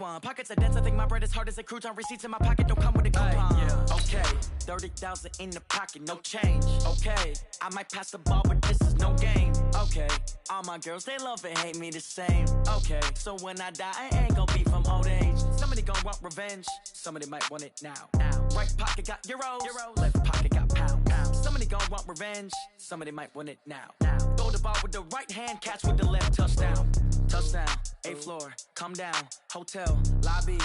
Pockets are dense, I think my bread is hard as a crouton. Receipts in my pocket don't come with a coupon. Yeah. Okay, 30,000 in the pocket, no change. Okay, I might pass the ball, but this is no game. Okay, all my girls, they love and hate me the same. Okay, so when I die, I ain't gonna be from old age. Somebody gonna want revenge, somebody might want it now. Right pocket got euros, left pocket got pounds. Somebody gonna want revenge, somebody might want it now. Throw the ball with the right hand, catch with the left, touchdown. Touchdown, 8th floor, come down, hotel, lobby.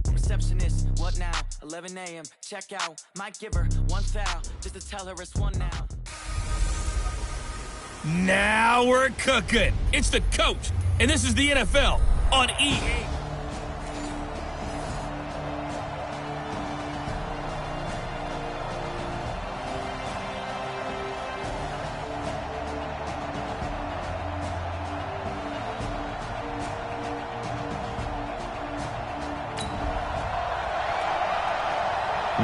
Receptionist, what now? 11 a.m., check out. Might give her one foul, just to tell her it's one now. Now we're cooking. It's the coach, and this is the NFL on EA.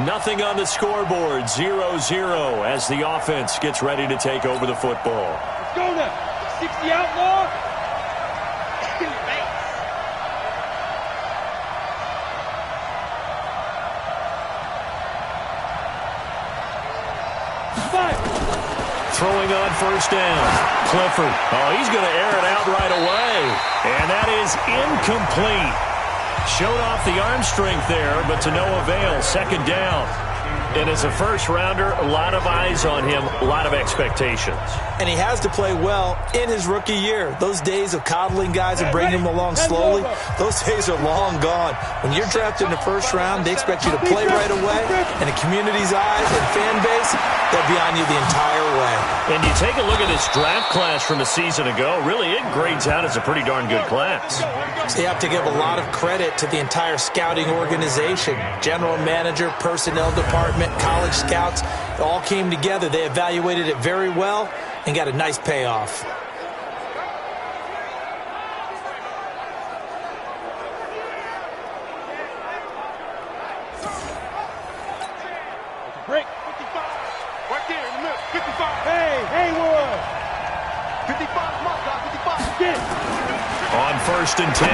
Nothing on the scoreboard, 0-0 as the offense gets ready to take over the football. Let's go now. 60 outlaw. Throwing on first down. Clifford. Oh, he's going to air it out right away. And that is incomplete. Showed off the arm strength there, but to no avail. Second down. And as a first-rounder, a lot of eyes on him, a lot of expectations. And he has to play well in his rookie year. Those days of coddling guys and bringing them along slowly, those days are long gone. When you're drafted in the first round, they expect you to play right away. And the community's eyes and fan base, they'll be on you the entire way. And you take a look at this draft class from a season ago, really it grades out as a pretty darn good class. So you have to give a lot of credit to the entire scouting organization. General manager, personnel department, college scouts, it all came together. They evaluated it very well and got a nice payoff. Break. 55. Right there in the middle. 55. Hey, Haywood. 55. Mark out. 55. Get. On first and 10,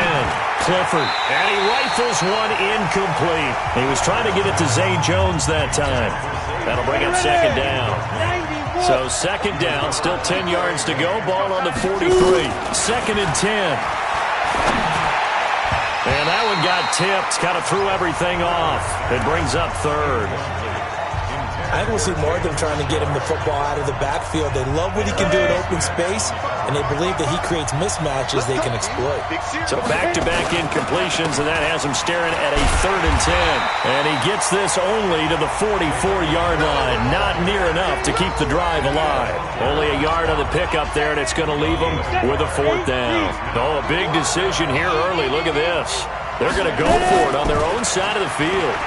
Clifford. And he rifles one incomplete. He was trying to get it to Zay Jones that time. That'll bring up second down. So second down, still 10 yards to go. Ball on the 43. Second and 10. And that one got tipped. Kind of threw everything off. It brings up third. I think we'll see more of them trying to get him the football out of the backfield. They love what he can do in open space, and they believe that he creates mismatches they can exploit. So back-to-back incompletions, and that has him staring at a third and 10. And he gets this only to the 44-yard line. Not near enough to keep the drive alive. Only a yard on the pickup there, and it's going to leave him with a fourth down. Oh, a big decision here early. Look at this. They're going to go for it on their own side of the field.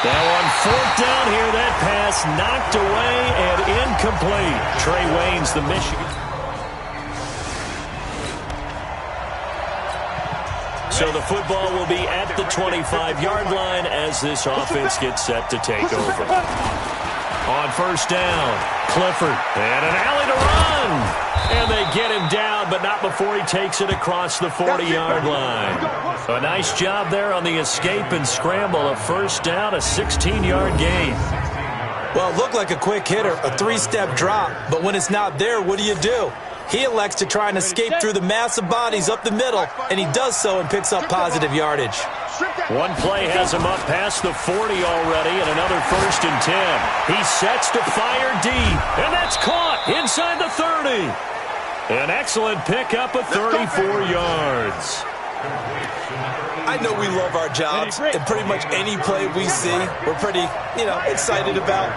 Now on fourth down here, that pass knocked away and incomplete. Trey Waynes, the Michigan. So the football will be at the 25-yard line as this offense gets set to take over. On first down, Clifford, and an alley to run. And they get him down, but not before he takes it across the 40-yard line. A nice job there on the escape and scramble. A first down, a 16-yard gain. Well, it looked like a quick hitter, a three-step drop. But when it's not there, what do? He elects to try and escape through the mass of bodies up the middle, and he does so and picks up positive yardage. One play has him up past the 40 already, and another first and 10. He sets to fire deep, and that's caught inside the 30. An excellent pickup of 34 yards. I know we love our jobs, and pretty much any play we see, we're pretty, excited about.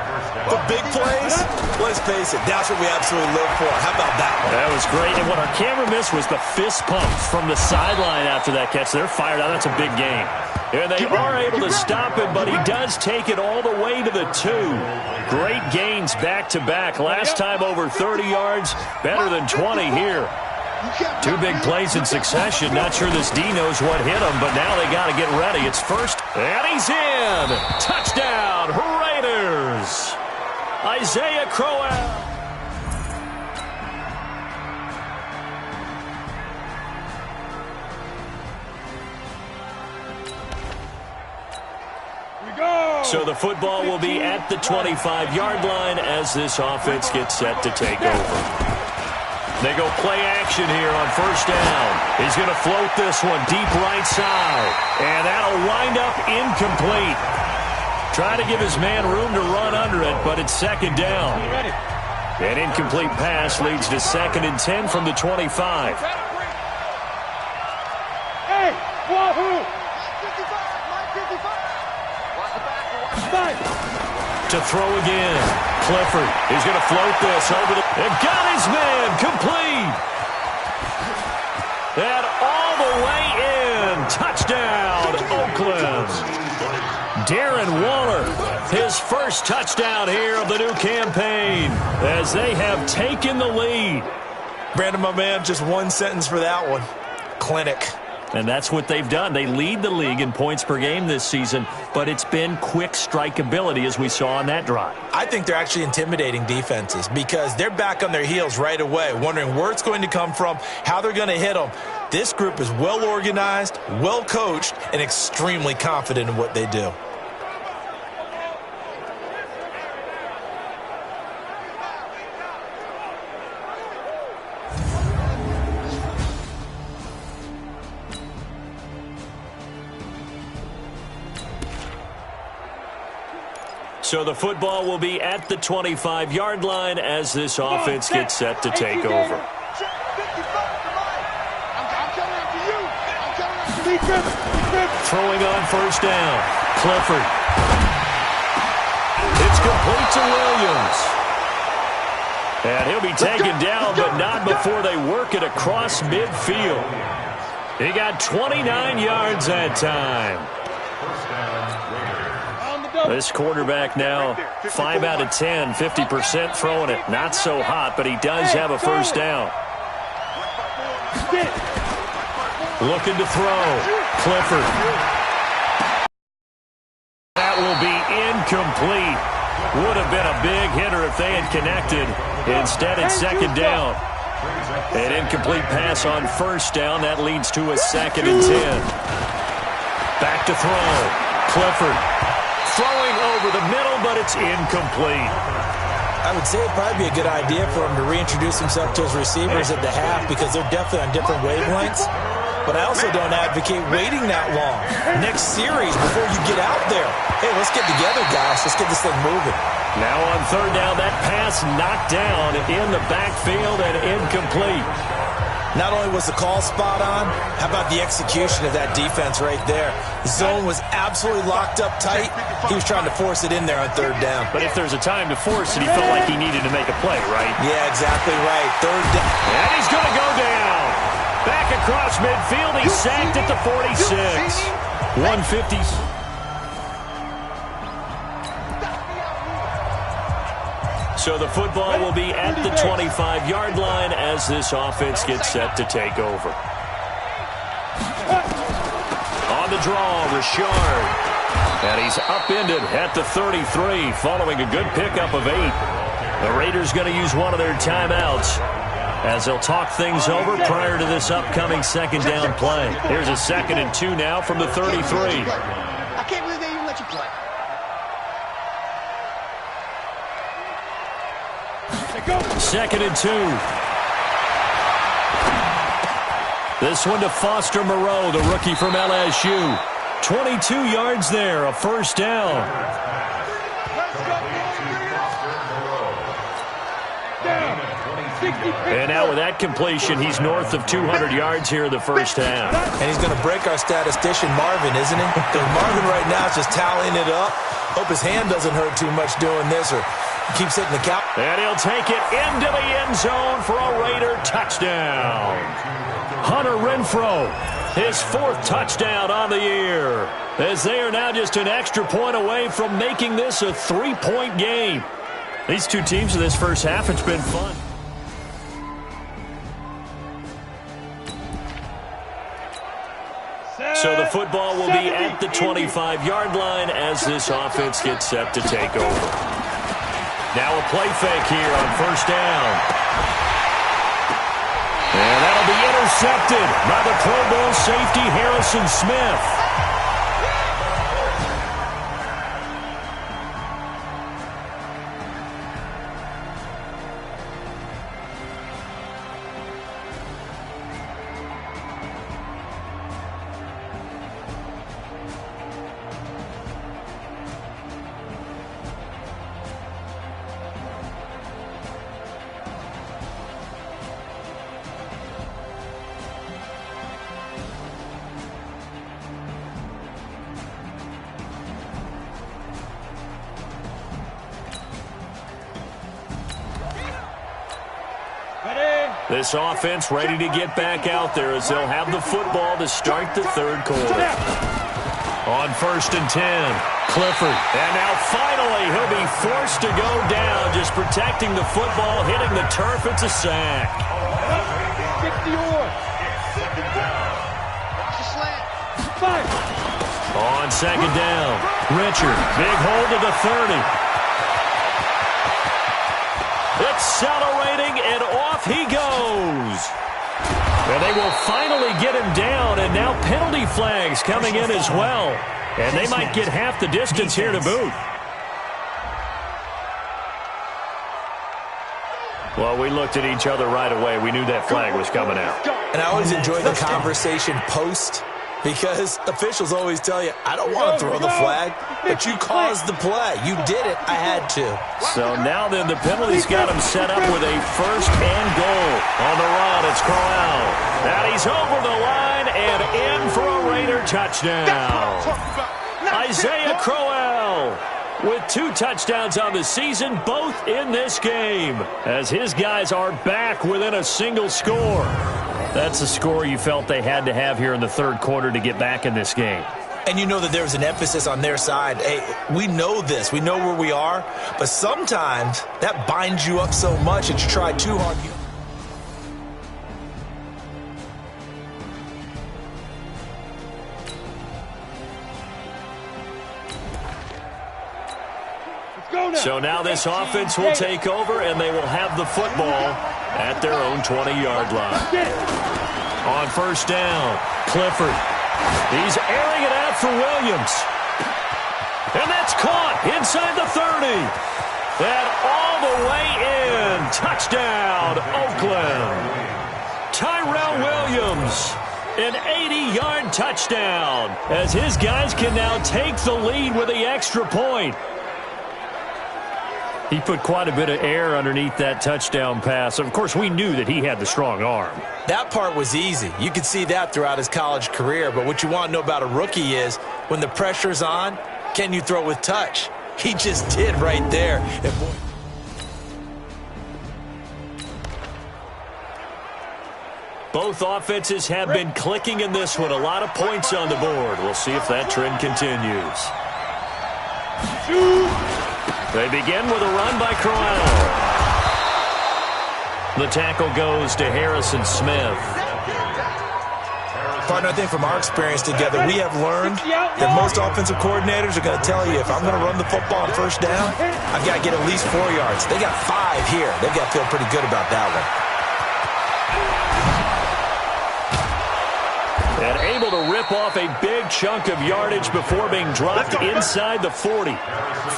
But big plays, let's face it, that's what we absolutely live for. How about that one? That was great, and what our camera missed was the fist pump from the sideline after that catch. They're fired out. That's a big game. And they are able to stop him, but he does take it all the way to the 2. Great gains back-to-back. Last time over 30 yards, better than 20 here. 2 big plays in succession. Not sure this D knows what hit him, but now they got to get ready. It's first, and he's in. Touchdown, Raiders. Isaiah Crowell. So the football will be at the 25-yard line as this offense gets set to take over. They go play action here on first down. He's going to float this one deep right side. And that'll wind up incomplete. Try to give his man room to run under it, but it's second down. An incomplete pass leads to 2nd and 10 from the 25. Hey, Wahoo! 55. To throw again. Clifford is going to float this over the... And got his man complete. And all the way in. Touchdown, Oakland. Darren Waller, his first touchdown here of the new campaign as they have taken the lead. Brandon, my man, just one sentence for that one. Clinic. And that's what they've done. They lead the league in points per game this season, but it's been quick strike ability as we saw on that drive. I think they're actually intimidating defenses because they're back on their heels right away, wondering where it's going to come from, how they're going to hit them. This group is well organized, well coached, and extremely confident in what they do. So the football will be at the 25-yard line as this offense gets set to take over. Throwing on first down. Clifford. It's complete to Williams. And he'll be taken down, but not before they work it across midfield. He got 29 yards that time. This quarterback now 5 out of 10, 50% throwing it. Not so hot, but he does have a first down. Looking to throw. Clifford. That will be incomplete. Would have been a big hitter if they had connected. Instead, it's second down. An incomplete pass on first down. That leads to a 2nd and 10. Back to throw. Clifford. Throwing over the middle, but it's incomplete. I would say it'd probably be a good idea for him to reintroduce himself to his receivers at the half because they're definitely on different wavelengths. But I also don't advocate waiting that long. Next series, before you get out there, hey, let's get together, guys. Let's get this thing moving. Now on third down, that pass knocked down in the backfield and incomplete. Not only was the call spot on, how about the execution of that defense right there? The zone was absolutely locked up tight. He was trying to force it in there on third down. But if there's a time to force it, he felt like he needed to make a play, right? Yeah, exactly right. Third down. And he's going to go down. Back across midfield. He's sacked at the 46. 150. So the football will be at the 25-yard line as this offense gets set to take over. On the draw, Richard. And he's upended at the 33 following a good pickup of 8. The Raiders going to use one of their timeouts as they'll talk things over prior to this upcoming second down play. Here's a 2nd and 2 now from the 33. I can't believe they even let you play. 2nd and 2. This one to Foster Moreau, the rookie from LSU. 22 yards there, a first down. And now with that completion, he's north of 200 yards here in the first half. And he's going to break our statistician Marvin, isn't he? Because Marvin right now is just tallying it up. Hope his hand doesn't hurt too much doing this or keeps hitting the count. And he'll take it into the end zone for a Raider touchdown. Hunter Renfrow, his 4th touchdown on the year, as they are now just an extra point away from making this a 3-point game. These two teams in this first half, it's been fun. So the football will be at the 25-yard line as this offense gets set to take over. Now a play fake here on first down. And that'll be intercepted by the Pro Bowl safety Harrison Smith. This offense ready to get back out there as they'll have the football to start the third quarter. On 1st and 10, Clifford. And now finally he'll be forced to go down, just protecting the football, hitting the turf. It's a sack. 60-yard. Watch the slant. On 2nd down, Richard. Big hold to the 30. Accelerating, and off he goes. And they will finally get him down, and now penalty flags coming in as well. And they might get half the distance here to boot. Well, we looked at each other right away. We knew that flag was coming out. And I always enjoy the conversation post, because officials always tell you, I don't want to throw the flag, but you caused the play. You did it. I had to. So now then the penalty's got him set up with a 1st and goal. On the run, it's Crowell. And he's over the line and in for a Raider touchdown. Isaiah Crowell with 2 touchdowns on the season, both in this game, as his guys are back within a single score. That's a score you felt they had to have here in the third quarter to get back in this game. And you know that there was an emphasis on their side. Hey, we know this. We know where we are. But sometimes that binds you up so much that you try too hard. So now this offense will take over, and they will have the football at their own 20-yard line. On 1st down, Clifford. He's airing it out for Williams. And that's caught inside the 30. And all the way in. Touchdown, Oakland. Tyrell Williams, an 80-yard touchdown, as his guys can now take the lead with the extra point. He put quite a bit of air underneath that touchdown pass. Of course, we knew that he had the strong arm. That part was easy. You could see that throughout his college career. But what you want to know about a rookie is when the pressure's on, can you throw with touch? He just did right there. And boy, both offenses have been clicking in this one. A lot of points on the board. We'll see if that trend continues. They begin with a run by Crowell. The tackle goes to Harrison Smith. Partner, I think from our experience together, we have learned that most offensive coordinators are going to tell you, if I'm going to run the football on 1st down, I've got to get at least 4 yards. They got 5 here. They've got to feel pretty good about that one. And able to rip off a big chunk of yardage before being dropped inside the 40.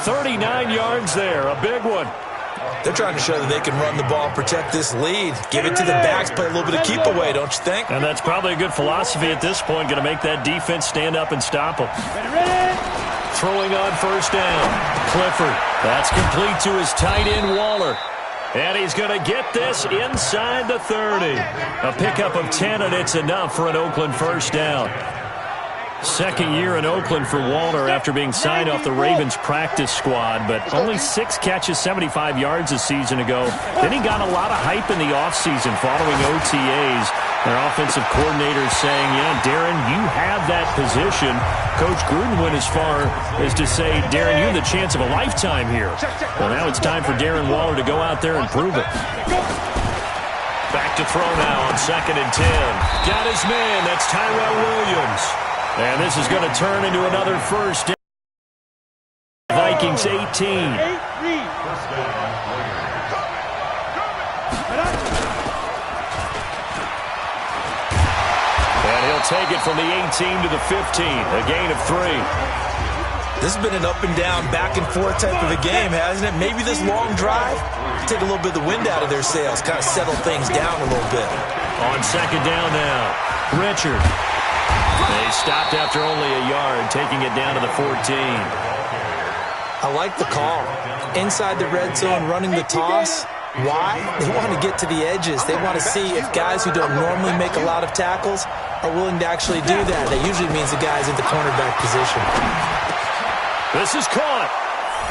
39 yards there, a big one. They're trying to show that they can run the ball and protect this lead. Give it to the backs, play a little bit of keep away, don't you think? And that's probably a good philosophy at this point, going to make that defense stand up and stop them. Throwing on 1st down, Clifford. That's complete to his tight end, Waller. And he's going to get this inside the 30. A pickup of 10, and it's enough for an Oakland 1st down. Second year in Oakland for Waller after being signed off the Ravens practice squad, but only 6 catches, 75 yards a season ago. Then he got a lot of hype in the offseason following OTAs. Their offensive coordinator saying, yeah, Darren, you have that position. Coach Gruden went as far as to say, Darren, you have the chance of a lifetime here. Well, now it's time for Darren Waller to go out there and prove it. Back to throw now on 2nd and 10. Got his man. That's Tyrell Williams. And this is going to turn into another 1st down. Vikings 18. And he'll take it from the 18 to the 15. A gain of 3. This has been an up and down, back and forth type of a game, hasn't it? Maybe this long drive, take a little bit of the wind out of their sails, kind of settle things down a little bit. On 2nd down now, Richard. They stopped after only a yard, taking it down to the 14. I like the call. Inside the red zone, running the toss. Why? They want to get to the edges. They want to see if guys who don't normally make a lot of tackles are willing to actually do that. That usually means the guy's in the cornerback position. This is caught.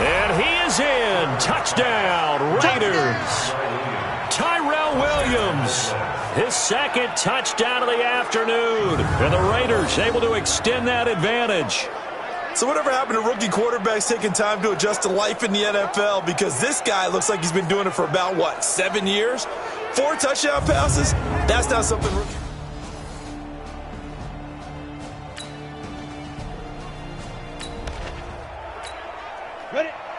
And he is in. Touchdown, Raiders. Tyrell Tyrell Williams, his second touchdown of the afternoon. And the Raiders able to extend that advantage. So whatever happened to rookie quarterbacks taking time to adjust to life in the NFL? Because this guy looks like he's been doing it for about, what, 7 years? 4 touchdown passes? That's not something rookie.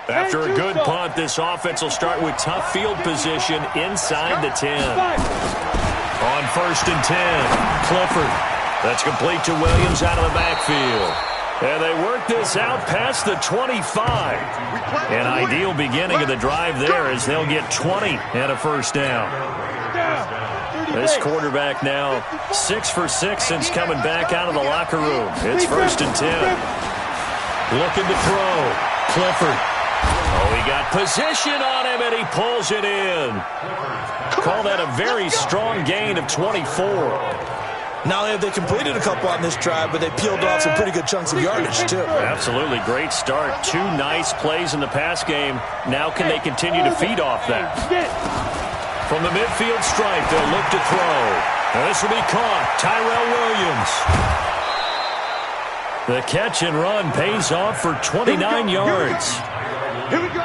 After a good punt, this offense will start with tough field position inside the 10. On 1st and 10, Clifford. That's complete to Williams out of the backfield. And they work this out past the 25. An ideal beginning of the drive there as they'll get 20 and a first down. This quarterback now 6 for 6 since coming back out of the locker room. It's 1st and 10. Looking to throw. Clifford. Oh, he got position on him, and he pulls it in. Call that a very strong gain of 24. Not only have they completed a couple on this drive, but they peeled off some pretty good chunks of yardage, too. Absolutely. Great start. 2 nice plays in the pass game. Now can they continue to feed off that? From the midfield stripe, they'll look to throw. Now this will be caught. Tyrell Williams. The catch and run pays off for 29 yards. Here we go.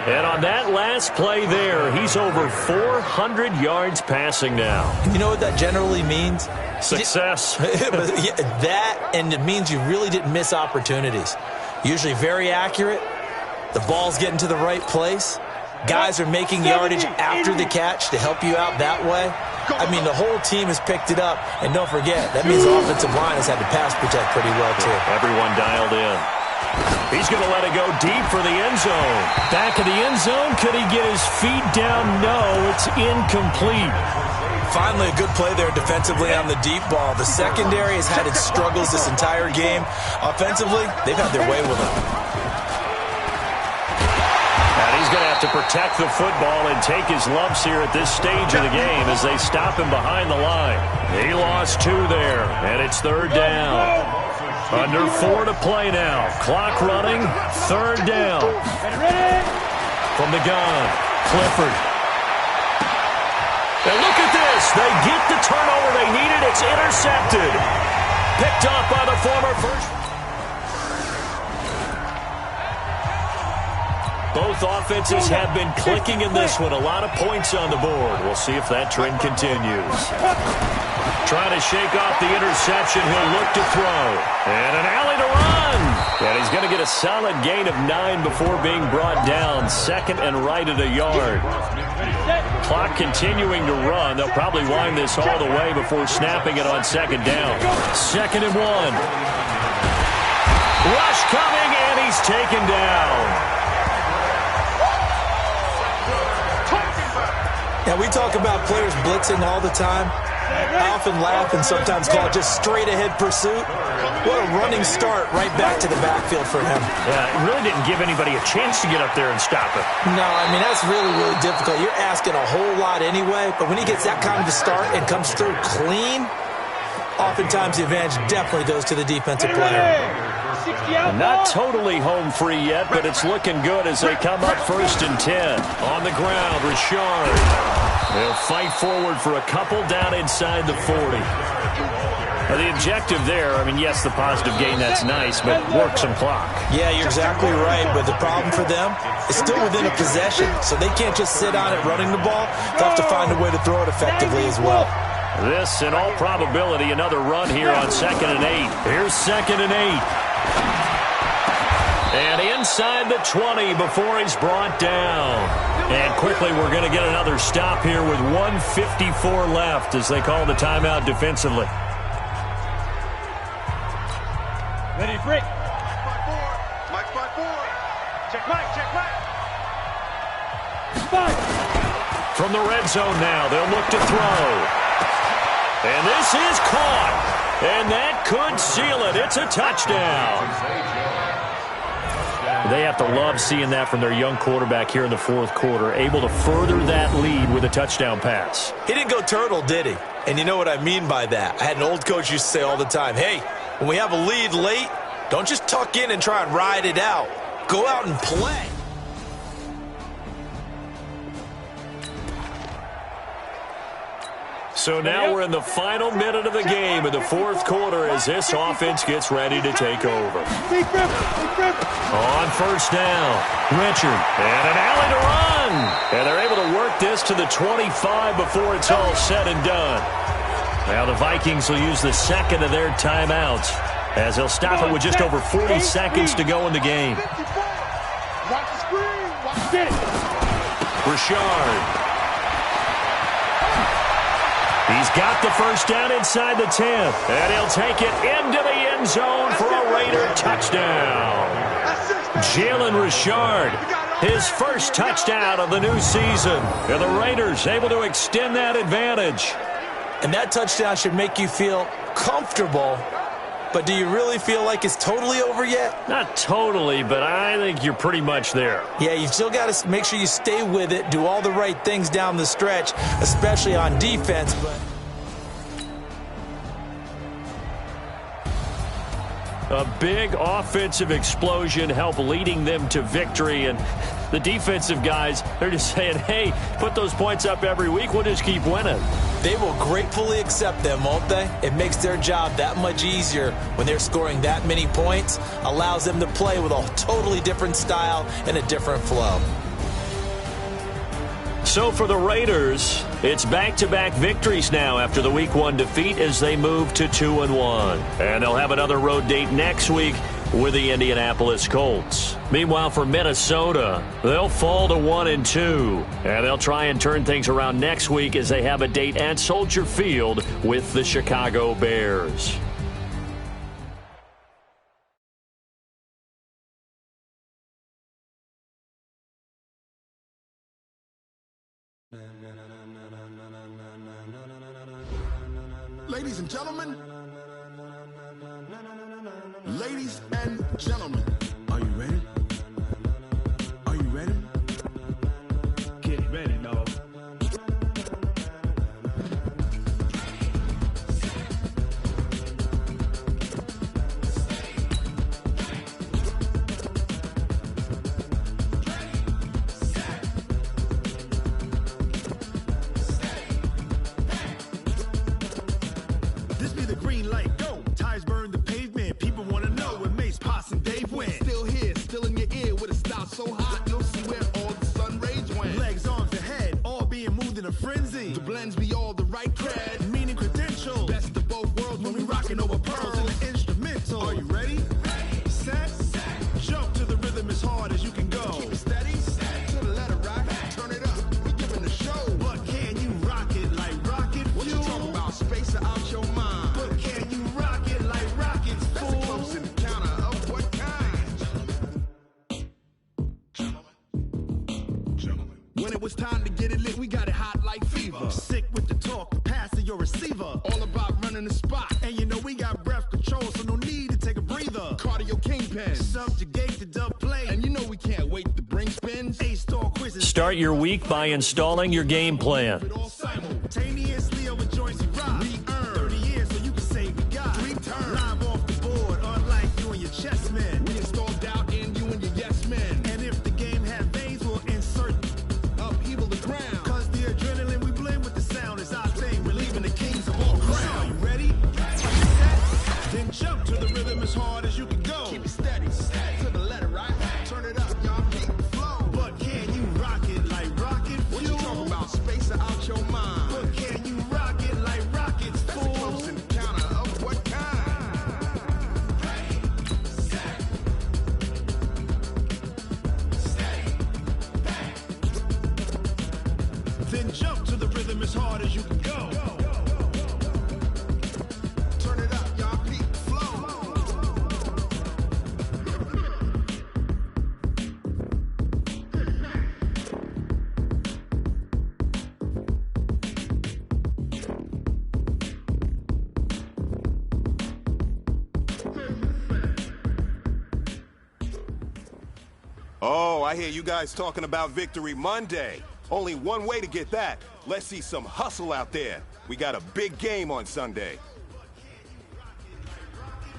And on that last play there, he's over 400 yards passing now. You know what that generally means? Success. That, and it means you really didn't miss opportunities. Usually very accurate. The ball's getting to the right place. Guys are making yardage after the catch to help you out that way. I mean, the whole team has picked it up. And don't forget, that means the offensive line has had to pass protect pretty well, too. Everyone dialed in. He's going to let it go deep for the end zone. Back of the end zone. Could he get his feet down? No, it's incomplete. Finally, a good play there defensively on the deep ball. The secondary has had its struggles this entire game. Offensively, they've had their way with it. And he's going to have to protect the football and take his lumps here at this stage of the game as they stop him behind the line. He lost 2 there, and it's 3rd down. Under 4 to play now. Clock running. 3rd down. From the gun, Clifford. And look at this. They get the turnover they needed. It's intercepted. Picked off by the former first. Both offenses have been clicking in this one. A lot of points on the board. We'll see if that trend continues. Trying to shake off the interception. He'll look to throw. And an alley to run. And he's going to get a solid gain of 9 before being brought down. 2nd and right at a yard. Clock continuing to run. They'll probably wind this all the way before snapping it on 2nd down. 2nd and 1. Rush coming, and he's taken down. Now, we talk about players blitzing all the time. I often laugh and sometimes call it just straight-ahead pursuit. What a running start right back to the backfield for him. Yeah, it really didn't give anybody a chance to get up there and stop it. No, I mean, that's really, really difficult. You're asking a whole lot anyway, but when he gets that kind of a start and comes through clean, oftentimes the advantage definitely goes to the defensive player. Not totally home free yet, but it's looking good as they come up 1st and 10. On the ground, Richard. They'll fight forward for a couple down inside the 40. Now, the objective there, I mean, yes, the positive gain, that's nice, but work some clock. Yeah, you're exactly right, but the problem for them is still within a possession, so they can't just sit on it running the ball. They'll have to find a way to throw it effectively as well. This, in all probability, another run here on 2nd and 8. Here's 2nd and 8. And inside the 20 before he's brought down. And quickly we're going to get another stop here with 1:54 left as they call the timeout defensively. Ready, break. Mike 5-4. Check Mike, check Mike. 5. From the red zone now, they'll look to throw. And this is caught. And that could seal it. It's a touchdown. They have to love seeing that from their young quarterback here in the 4th quarter, able to further that lead with a touchdown pass. He didn't go turtle, did he? And you know what I mean by that. I had an old coach used to say all the time, hey, when we have a lead late, don't just tuck in and try and ride it out. Go out and play. So now we're in the final minute of the game in the fourth quarter as this offense gets ready to take over. On first down, Richard, and an alley to run. And they're able to work this to the 25 before it's all said and done. Now the Vikings will use the second of their timeouts as they'll stop it with just over 40 seconds to go in the game. Watch the screen. Watch it. Richard. He's got the first down inside the 10, and he'll take it into the end zone for a Raider touchdown. Jalen Richard, his first touchdown of the new season, and the Raiders able to extend that advantage. And that touchdown should make you feel comfortable, but do you really feel like it's totally over yet? Not totally, but I think you're pretty much there. Yeah, you've still got to make sure you stay with it, do all the right things down the stretch, especially on defense. But a big offensive explosion helped leading them to victory, and the defensive guys, they're just saying, hey, put those points up every week, we'll just keep winning. They will gratefully accept them, won't they? It makes their job that much easier when they're scoring that many points, allows them to play with a totally different style and a different flow. So for the Raiders, it's back-to-back victories now after the Week 1 defeat as they move to 2-1. And they'll have another road date next week with the Indianapolis Colts. Meanwhile, for Minnesota, they'll fall to 1-2. And they'll try and turn things around next week as they have a date at Soldier Field with the Chicago Bears. Ladies and gentlemen, are you ready? Are you ready? Get ready, dog. This be the green light, go. Tires burn the pavement. People want to know when Mace, Poss, and Dave went. Still here, still in your ear with a style so hot, you'll see where all the sun rays went. Legs, arms, and head, all being moved in a frenzy. The blends be all the right cred, meaning credentials. Best of both worlds when we rocking over pearls and the instrumental. Are you ready? Set, jump to the rhythm as hard as you can go. Keep it steady, to the letter right. Turn it up, we giving the show. But can you rock it like rocket fuel? What you talking about? Space out your mind. But can you rock it like rockets, fool? That's a close encounter of what kind? Gentlemen. When it was time to get it lit, we got it hot like fever. Sick with the talk, passing your receiver. All about running the spot. And you know we got breath control, so no need to take a breather. Cardio kingpin, subjugate the dub play. And you know we can't wait to bring spins. A-star quizzes. Start your week by installing your game plan. Simultaneously over joints we rock. We earn 30 years so you can say we got 3 turns. Live off the board, unlike you and your chess men. We install doubt in you and your yes men. And if the game had veins, we'll insert upheaval the ground. Cause the adrenaline we blend with the sound is our thing. Relieving the kings of all crowns. Are you ready? Set. Then jump to the rhythm as hard as you can go. Keep it steady, to the letter right. Turn it up, y'all keep the flow. But can you rock it like rocket fuel? What you talking about? Space out your mind. But can you rock it like rockets, fool? That's a close encounter of what kind? Then jump to the rhythm as hard as you can go. Turn it up, y'all keep the flow. Oh, I hear you guys talking about Victory Monday. Only one way to get that. Let's see some hustle out there. We got a big game on Sunday.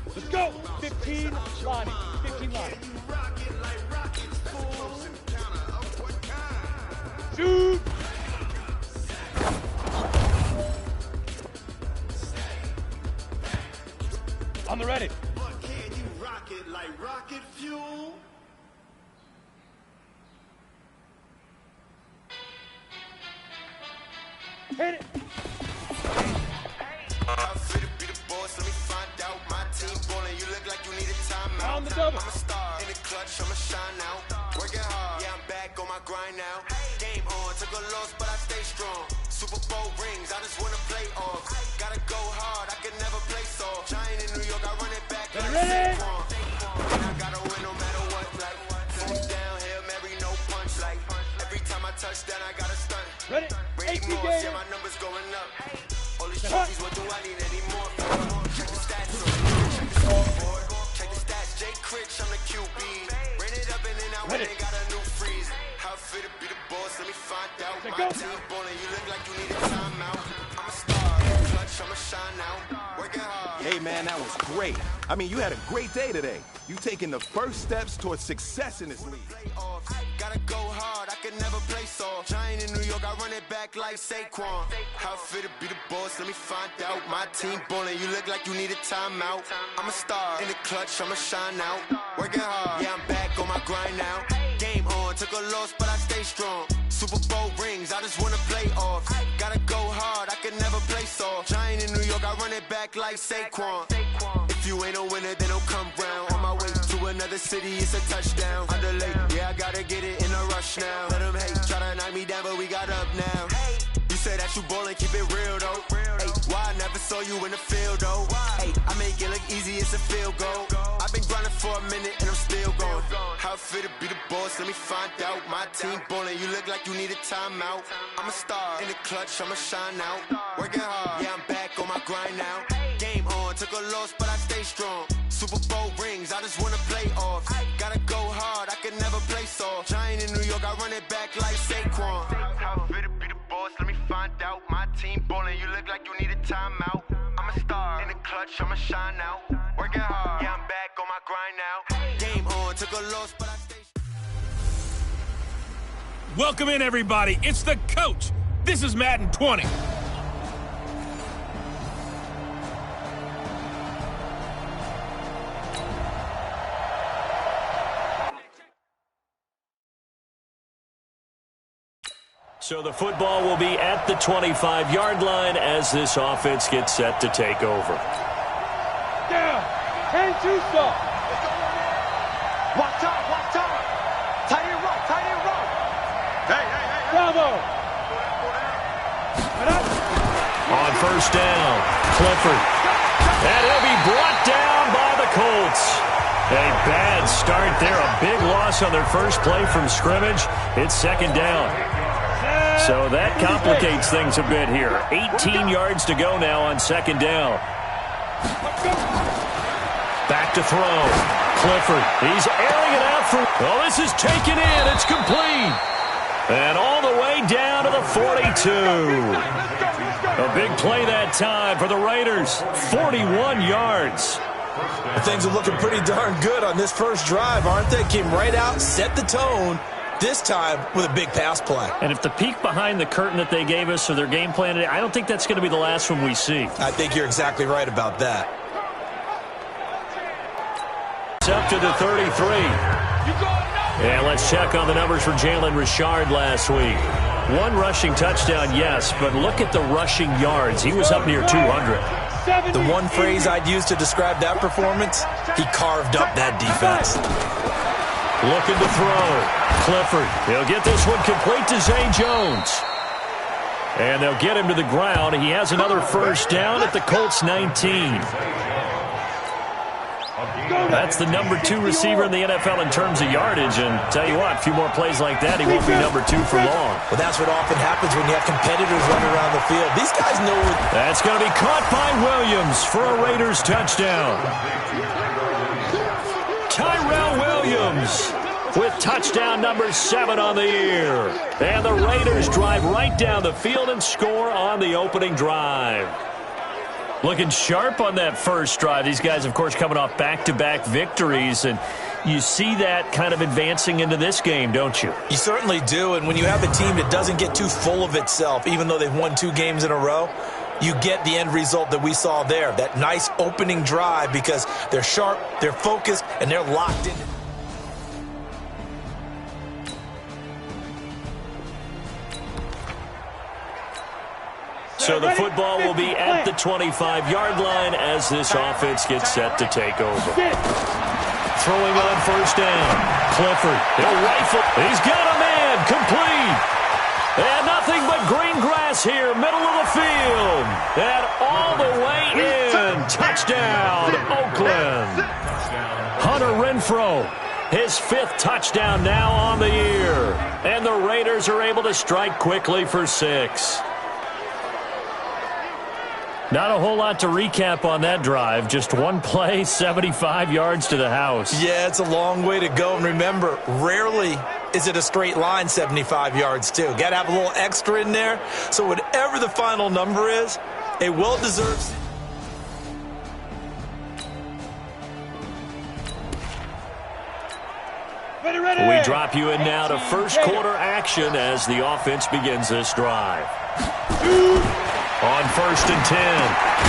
Let's go. 15 Lonnie. 15 Lonnie. Shoot. On the ready. But can you rock it like rocket fuel? Hit it. I'm fit to be the boss, let me find out. My team ballin', you look like you need a timeout. On the double. I'm a star in the clutch, I'ma shine out. Working hard, yeah, I'm back on my grind now. Game on, took a loss, but I stay strong. Super Bowl rings, I just wanna play off. Gotta go hard, I can never play soft. Giant in New York, I run it back like Saquon. And I gotta win no matter what, like. Fourth down, Hail Mary, no punch, like. Every time I touch that, I gotta stunt. Ready? Brady HP Moss, game. yeah, my numbers going up. All these trophies, what do I need anymore? Check the stats, check the scoreboard. Check the stats, Jay Critch, I'm the QB. Ran it up and then I went and got a new freeze. How fit to be the boss, let me find out. My team ballin', you look like you need a timeout. I'm a star, clutch, I'ma shine out. Working hard. Hey, man, that was great. I mean, you had a great day today. You taking the first steps towards success in this league. Gotta go hard, I can never play soft. Giant in New York, I run it back like Saquon. How fit to be the boss, let me find out. My team ballin', you look like you need a timeout. I'm a star in the clutch, I'ma shine out. Working hard, yeah, I'm back on my grind now. Game on, took a loss, but I stay strong. Super Bowl rings, I just wanna play off. Gotta go hard, I can never play soft. Giant in New York, I run it back like Saquon. If you ain't a winner, then don't come round. On my way to another city, it's a touchdown. Underlay, yeah, I gotta get it in a rush now. Let them hate, try to knock me down, but we got up now. You say that you ballin', keep it real though. Hey, why I never saw you in the field though? Hey, I make it look easy, it's a field goal. I've been grinding for a minute and I'm still going. How fit to be the boss, let me find out. My team ballin', you look like you need a timeout. I'm a star in the clutch, I'ma shine out. Working hard, yeah, I'm back on my grind now. Game on, took a loss, but I stay strong. Super Bowl rings, I just wanna play off. Gotta go hard, I can never play soft. Giant in New York, I run it back like Saquon. How fit to be the boss, let me find out. My team ballin', you look like you need a timeout. I'm a star in the clutch, I'ma shine out. Working hard, yeah, I'm back on my grind now. Game on, took a loss, but I stay strong. Welcome in, everybody. It's the coach. This is Madden 20. So the football will be at the 25-yard line as this offense gets set to take over. Down. And two stop. Watch out. Tight end right. Hey. Bravo. On first down, Clifford. And he'll be brought down by the Colts. A bad start there. A big loss on their first play from scrimmage. It's second down. So that complicates things a bit here. 18 yards to go now on second down. Back to throw. Clifford. He's airing it out for... Oh, this is taken in. It's complete. And all the way down to the 42. A big play that time for the Raiders. 41 yards. Things are looking pretty darn good on this first drive, aren't they? Came right out, set the tone, this time with a big pass play. And if the peek behind the curtain that they gave us or their game plan today, I don't think that's going to be the last one we see. I think you're exactly right about that. It's up to the 33. And let's check on the numbers for Jalen Richard last week. One rushing touchdown, yes, but look at the rushing yards. He was up near 200. The one phrase I'd use to describe that performance, he carved up that defense. Looking to throw. Clifford. He'll get this one complete to Zay Jones. And they'll get him to the ground. He has another first down at the Colts 19. That's the number 2 receiver in the NFL in terms of yardage. And tell you what, a few more plays like that, he won't be number 2 for long. Well, that's what often happens when you have competitors running around the field. These guys know it. That's going to be caught by Williams for a Raiders touchdown. Tyrell Williams with touchdown number 7 on the year. And the Raiders drive right down the field and score on the opening drive. Looking sharp on that first drive. These guys, of course, coming off back-to-back victories, and you see that kind of advancing into this game, don't you? You certainly do, and when you have a team that doesn't get too full of itself, even though they've won 2 games in a row, you get the end result that we saw there. That nice opening drive because they're sharp, they're focused, and they're locked in. So the football will be at the 25-yard line as this offense gets set to take over. Throwing on first down. Clifford, he'll rifle. He's got a man, complete. And nothing but green grass here, middle of the field. And all the way in. Touchdown, Oakland. Hunter Renfrow, his 5th touchdown now on the year. And the Raiders are able to strike quickly for 6. Not a whole lot to recap on that drive. Just one play, 75 yards to the house. Yeah, it's a long way to go. And remember, rarely is it a straight line 75 yards, too. Got to have a little extra in there. So whatever the final number is, a well-deserved... We drop you in now to first quarter action as the offense begins this drive. On first and 10,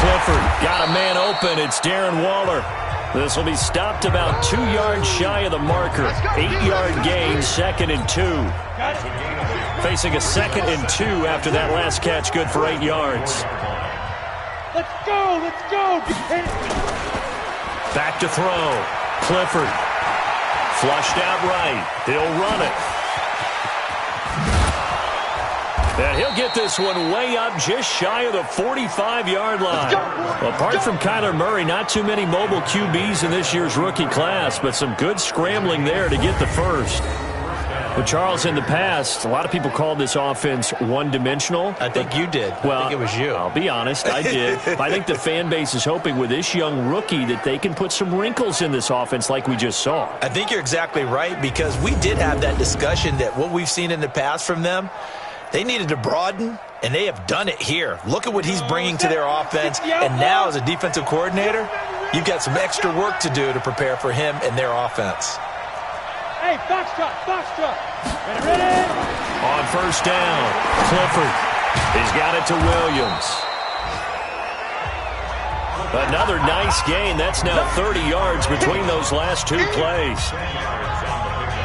Clifford got a man open. It's Darren Waller. This will be stopped about 2 yards shy of the marker. 8-yard gain, 2nd and 2. Facing a 2nd and 2 after that last catch, good for 8 yards. Let's go, let's go. Back to throw. Clifford. Flushed out right. He'll run it. And he'll get this one way up just shy of the 45-yard line. Apart from Kyler Murray, not too many mobile QBs in this year's rookie class, but some good scrambling there to get the first. But Charles, in the past, a lot of people called this offense one-dimensional. I think you did. Well, I think it was you. I'll be honest, I did. I think the fan base is hoping with this young rookie that they can put some wrinkles in this offense like we just saw. I think you're exactly right because we did have that discussion that what we've seen in the past from them, they needed to broaden, and they have done it here. Look at what he's bringing to their offense, and now as a defensive coordinator, you've got some extra work to do to prepare for him and their offense. Hey, foxtrot, foxtrot. Ready? On first down, Clifford. He's got it to Williams. Another nice gain. That's now 30 yards between those last 2 plays.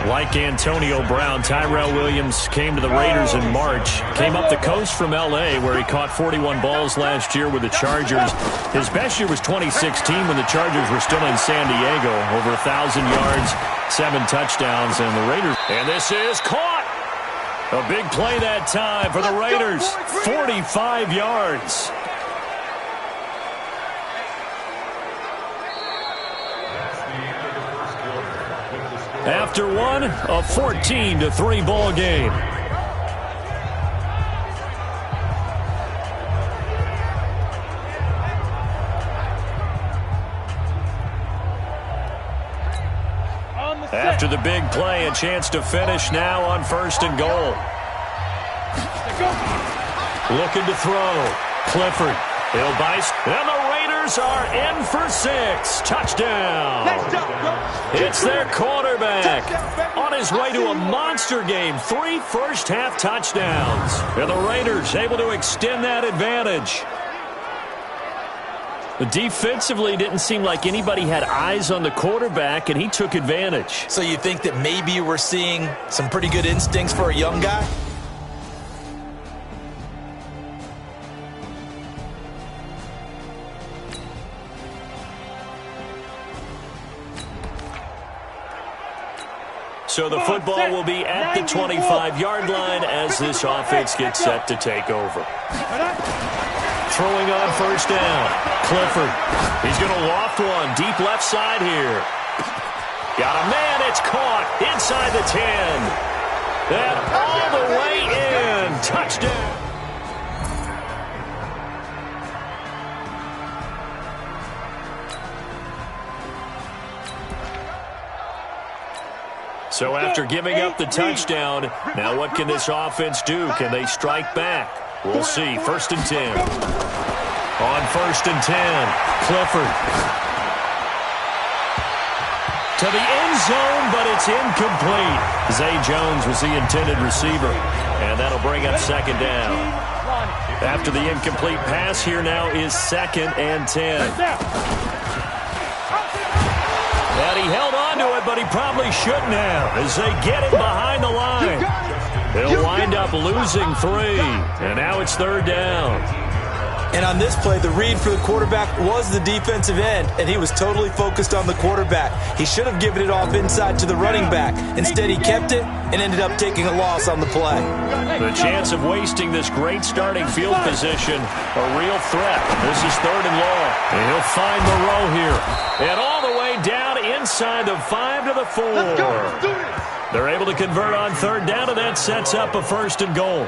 Like Antonio Brown, Tyrell Williams came to the Raiders in March. Came up the coast from L.A., where he caught 41 balls last year with the Chargers. His best year was 2016 when the Chargers were still in San Diego. Over 1,000 yards, 7 touchdowns, and the Raiders. And this is caught. A big play that time for the Raiders. 45 yards. After one, a 14-3 ball game. After the big play, a chance to finish now on first and goal. Looking to throw. Clifford. He'll bice. And the Raiders are in for 6. Touchdown. It's their quarterback. On his way to a monster game. 3 first-half touchdowns. And the Raiders able to extend that advantage. Defensively, didn't seem like anybody had eyes on the quarterback, and he took advantage. So you think that maybe we're seeing some pretty good instincts for a young guy? So the football will be at the 25-yard line as this offense gets set to take over. Throwing on first down. Clifford. He's going to loft one. Deep left side here. Got a man. It's caught inside the 10. And all the way in. Touchdown. So after giving up the touchdown, now what can this offense do? Can they strike back? We'll see. First and 10. On first and 10, Clifford. To the end zone, but it's incomplete. Zay Jones was the intended receiver, and that'll bring up second down. After the incomplete pass, here now is 2nd and 10. And he held on to it, but he probably shouldn't have as they get him behind the line. They'll wind up losing 3, and now it's 3rd down. And on this play, the read for the quarterback was the defensive end, and he was totally focused on the quarterback. He should have given it off inside to the running back. Instead, he kept it and ended up taking a loss on the play. The chance of wasting this great starting field position, a real threat. This is 3rd and long. And he'll find Moreau here. And all the way down inside the 5 to the 4. They're able to convert on 3rd down, and that sets up a 1st and goal.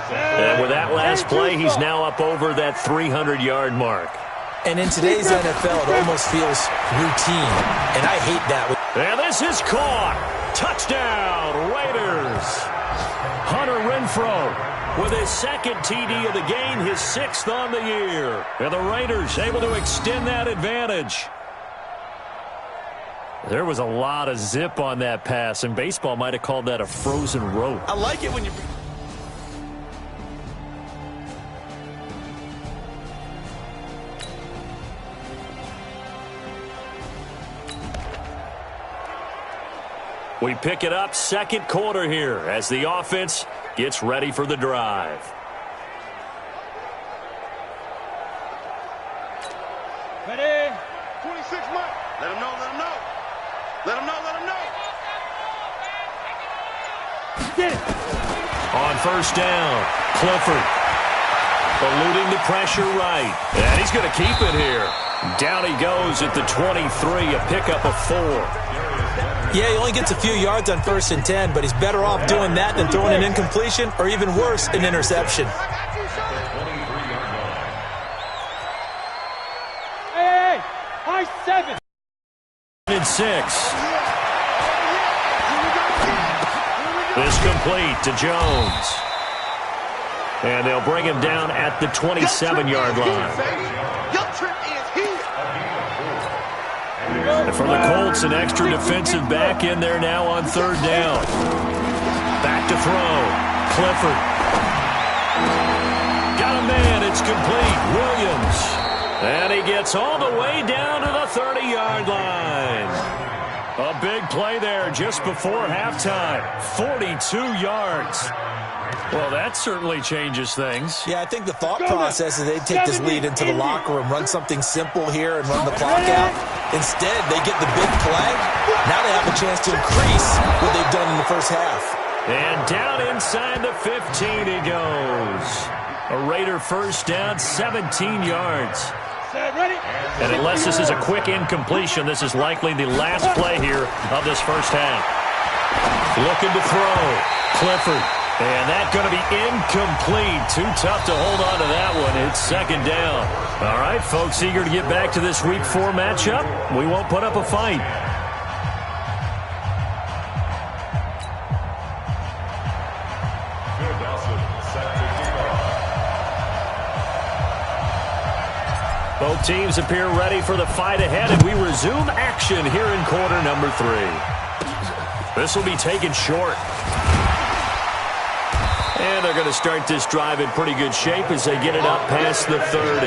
And with that last play, he's now up over that 300-yard mark. And in today's NFL, it almost feels routine, and I hate that. And this is caught. Touchdown, Raiders. Hunter Renfrow with his 2nd TD of the game, his 6th on the year. And the Raiders able to extend that advantage. There was a lot of zip on that pass, and baseball might have called that a frozen rope. I like it when you... We pick it up 2nd quarter here as the offense gets ready for the drive. Ready? 26 Mike. Let him know, let him know. Let him know, let him know. Get it. On 1st down, Clifford. Eluding the pressure right. And he's going to keep it here. Down he goes at the 23, a pickup of 4. Yeah, he only gets a few yards on 1st and 10, but he's better off doing that than throwing an incompletion or even worse, an interception. Hey, high 7. And 6. This complete to Jones. And they'll bring him down at the 27-yard line. Your trip is here. And for the Colts, an extra defensive back in there now on 3rd down. Back to throw. Clifford. Got a man. It's complete. Williams. And he gets all the way down to the 30-yard line. A big play there just before halftime. 42 yards. Well, that certainly changes things. Yeah, I think the thought process is they'd take this lead into the locker room, run something simple here and run the clock out. Instead, they get the big play. Now they have a chance to increase what they've done in the first half. And down inside the 15 he goes. A Raider 1st down, 17 yards. And unless this is a quick incompletion, this is likely the last play here of this first half. Looking to throw. Clifford. And that's going to be incomplete. Too tough to hold on to that one. It's 2nd down. All right, folks, eager to get back to this Week 4 matchup. We won't put up a fight. Both teams appear ready for the fight ahead, and we resume action here in quarter number 3. This will be taken short. And they're going to start this drive in pretty good shape as they get it up past the 30.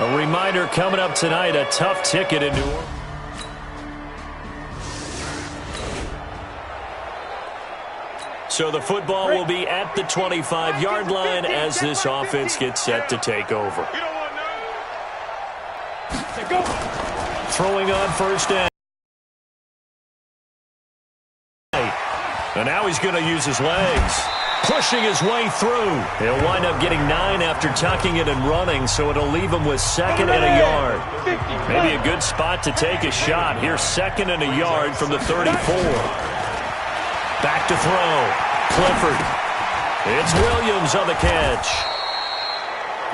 A reminder coming up tonight, a tough ticket in New Orleans. So the football will be at the 25-yard line as this offense gets set to take over. Throwing on 1st down. And now he's going to use his legs. Pushing his way through. He'll wind up getting 9 after tucking it and running, so it'll leave him with 2nd and a yard. Maybe a good spot to take a shot. Here's 2nd and a yard from the 34. Back to throw. Clifford. It's Williams on the catch.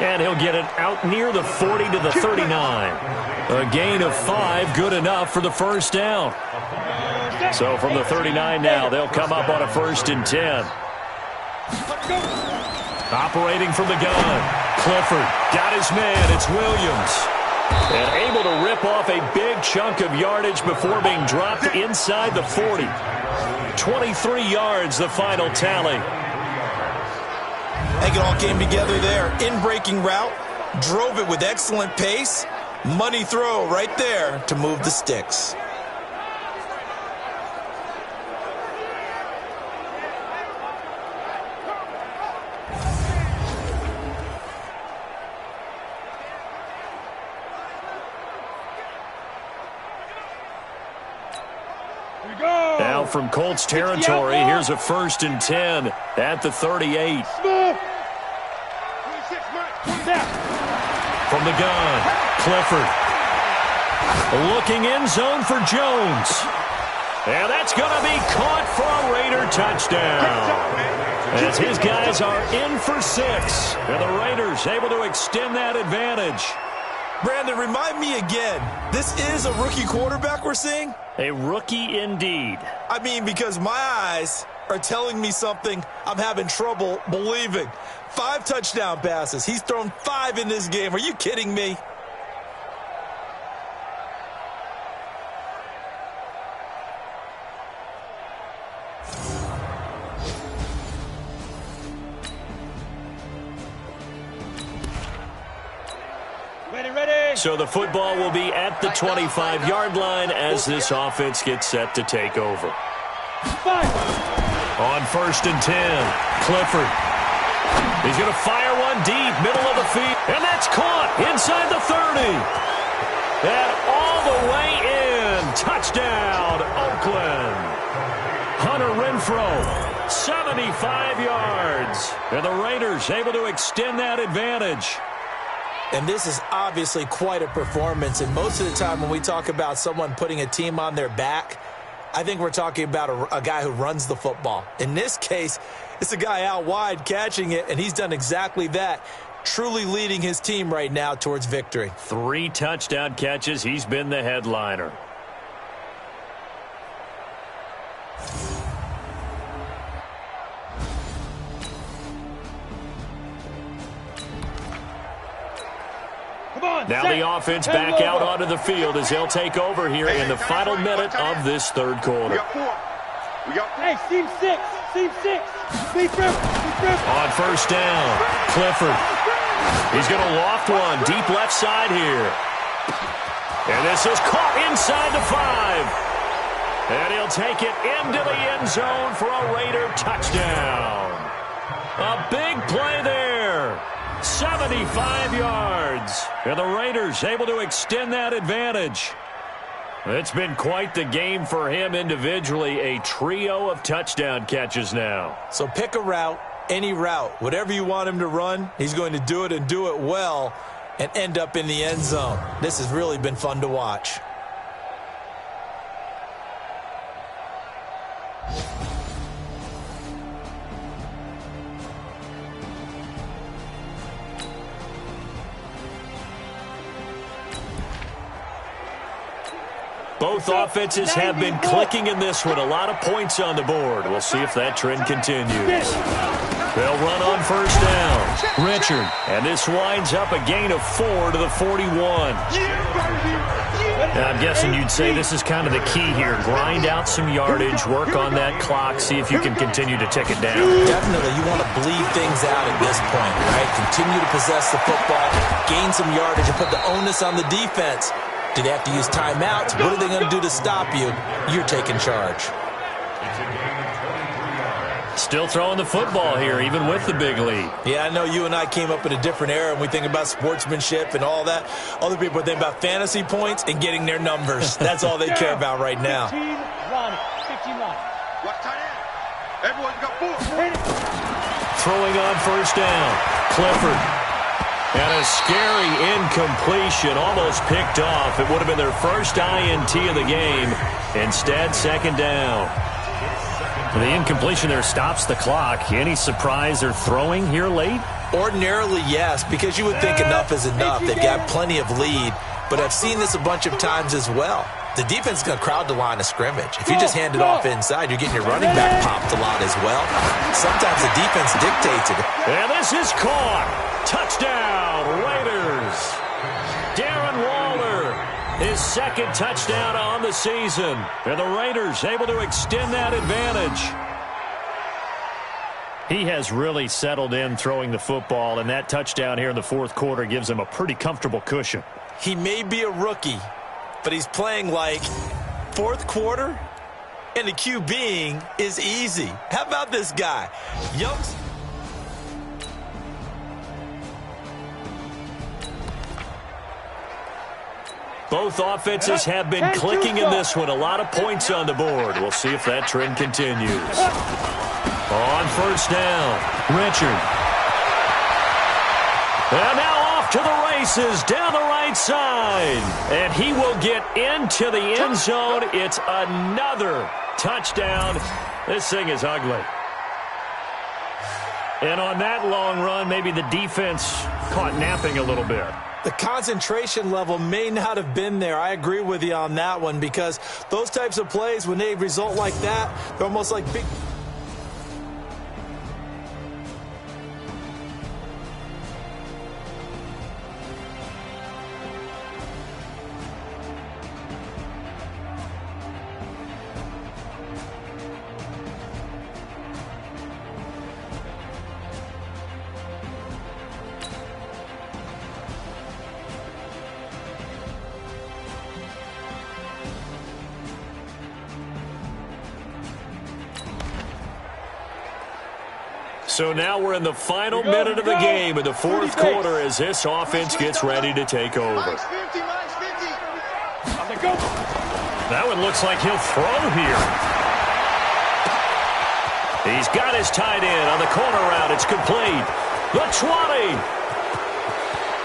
And he'll get it out near the 40 to the 39. A gain of 5, good enough for the 1st down. So from the 39 now, they'll come up on a 1st and 10. Operating from the gun. Clifford got his man. It's Williams. And able to rip off a big chunk of yardage before being dropped inside the 40. 23 yards, the final tally. I think it all came together there. In-breaking route, drove it with excellent pace. Money throw right there to move the sticks. Now from Colts territory, here's a 1st and 10 at the 38. From the gun, Clifford. Looking end zone for Jones. And that's going to be caught for a Raider touchdown. As his guys are in for 6. And the Raiders able to extend that advantage. Brandon, remind me again, this is a rookie quarterback we're seeing? A rookie indeed. I mean, because my eyes are telling me something I'm having trouble believing. 5 touchdown passes. He's thrown 5 in this game. Are you kidding me? So the football will be at the 25-yard line as this offense gets set to take over. On 1st and 10, Clifford. He's going to fire one deep, middle of the field. And that's caught inside the 30. And all the way in. Touchdown, Oakland. Hunter Renfrow, 75 yards. And the Raiders able to extend that advantage. And this is obviously quite a performance. And most of the time when we talk about someone putting a team on their back, I think we're talking about a guy who runs the football. In this case, it's a guy out wide catching it, and he's done exactly that, truly leading his team right now towards victory. 3 touchdown catches. He's been the headliner. Now the offense back out onto the field as they'll take over here in the final minute of this 3rd quarter. Hey, team 6. On 1st down, Clifford. He's going to loft one deep left side here. And this is caught inside the 5. And he'll take it into the end zone for a Raider touchdown. A big play there. 75 yards. And the Raiders able to extend that advantage. It's been quite the game for him individually. A trio of touchdown catches now. So pick a route, any route. Whatever you want him to run, he's going to do it and do it well and end up in the end zone. This has really been fun to watch. Both offenses have been clicking in this one. A lot of points on the board. We'll see if that trend continues. They'll run on 1st down. Richard. And this winds up a gain of 4 to the 41. Now, I'm guessing you'd say this is kind of the key here. Grind out some yardage, work on that clock, see if you can continue to tick it down. Definitely. You want to bleed things out at this point, right? Continue to possess the football, gain some yardage, and put the onus on the defense. Do they have to use timeouts? What are they going to do to stop you? You're taking charge. Still throwing the football here, even with the big lead. Yeah, I know you and I came up in a different era, and we think about sportsmanship and all that. Other people think about fantasy points and getting their numbers. That's all they care about right now. 15 line. Watch tight end. Everyone's got 4. Throwing on 1st down. Clifford. And a scary incompletion, almost picked off. It would have been their first INT of the game. Instead, 2nd down. The incompletion there stops the clock. Any surprise they're throwing here late? Ordinarily, yes, because you would think enough is enough. They've got plenty of lead, but I've seen this a bunch of times as well. The defense is going to crowd the line of scrimmage. If you just hand it off inside, you're getting your running back popped a lot as well. Sometimes the defense dictates it. And this is caught. Touchdown, Raiders. Darren Waller His second touchdown on the season. And the Raiders able to extend that advantage. He has really settled in throwing the football, and that touchdown here in the fourth quarter gives him a pretty comfortable cushion. He may be a rookie, but he's playing like fourth quarter, and the QBing is easy. How about this guy? Both offenses have been clicking in this one. A lot of points on the board. We'll see if that trend continues. On first down, Richard. And now off to the races down the right side. And he will get into the end zone. It's another touchdown. This thing is ugly. And on that long run, maybe the defense caught napping a little bit. The concentration level may not have been there. I agree with you on that one, because those types of plays, when they result like that, they're almost like big. So now we're in the final minute of the game in the fourth quarter as this offense gets ready to take over. That one looks like he'll throw here. He's got his tight end on the corner route. It's complete. The 20.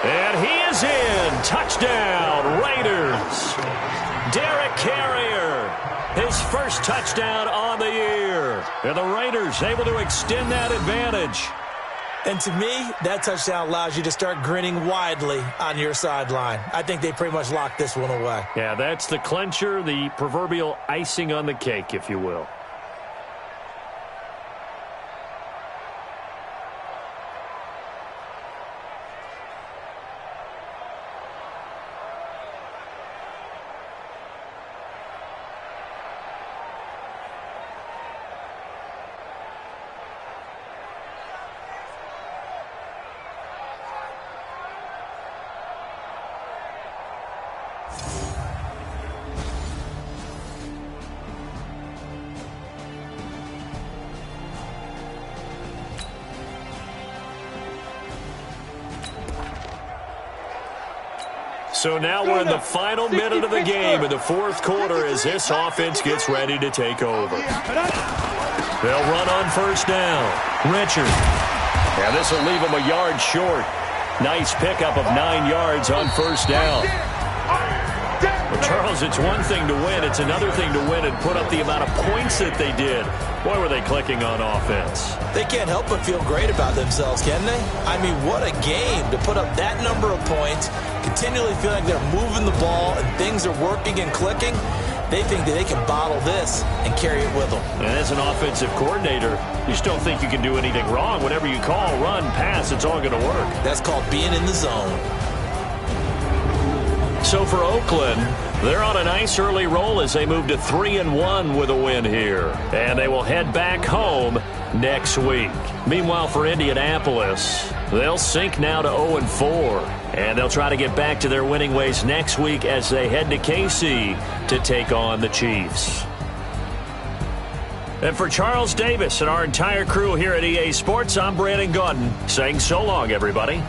And he is in. Touchdown, Raiders. Derek Carrier, his first touchdown on the year. And the Raiders able to extend that advantage. And to me, that touchdown allows you to start grinning widely on your sideline. I think they pretty much locked this one away. Yeah, that's the clincher, the proverbial icing on the cake, if you will. So now we're in the final minute of the game in the fourth quarter as this offense gets ready to take over. They'll run on first down. Richard. And this will leave him a yard short. Nice pickup of 9 yards on first down. Well, Charles, it's one thing to win. It's another thing to win and put up the amount of points that they did. Boy, were they clicking on offense. They can't help but feel great about themselves, can they? I mean, what a game to put up that number of points, continually feel like they're moving the ball and things are working and clicking. They think that they can bottle this and carry it with them. And as an offensive coordinator, you just don't think you can do anything wrong. Whatever you call, run, pass, it's all going to work. That's called being in the zone. So for Oakland, they're on a nice early roll as they move to 3-1 with a win here. And they will head back home next week. Meanwhile, for Indianapolis, they'll sink now to 0-4. And they'll try to get back to their winning ways next week as they head to KC to take on the Chiefs. And for Charles Davis and our entire crew here at EA Sports, I'm Brandon Gaudin saying so long, everybody.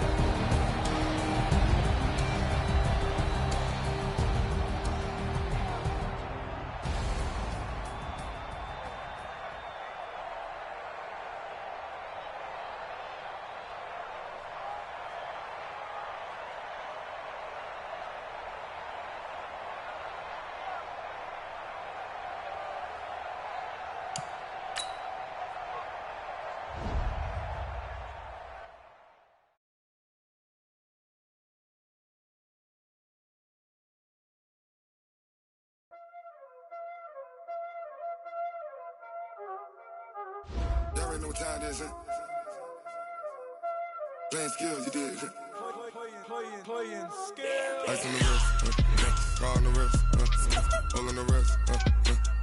Y'all already know what time it is, huh? Playing skills, you did. Playing skills. Ice on the wrist, car on the wrist, all in the wrist,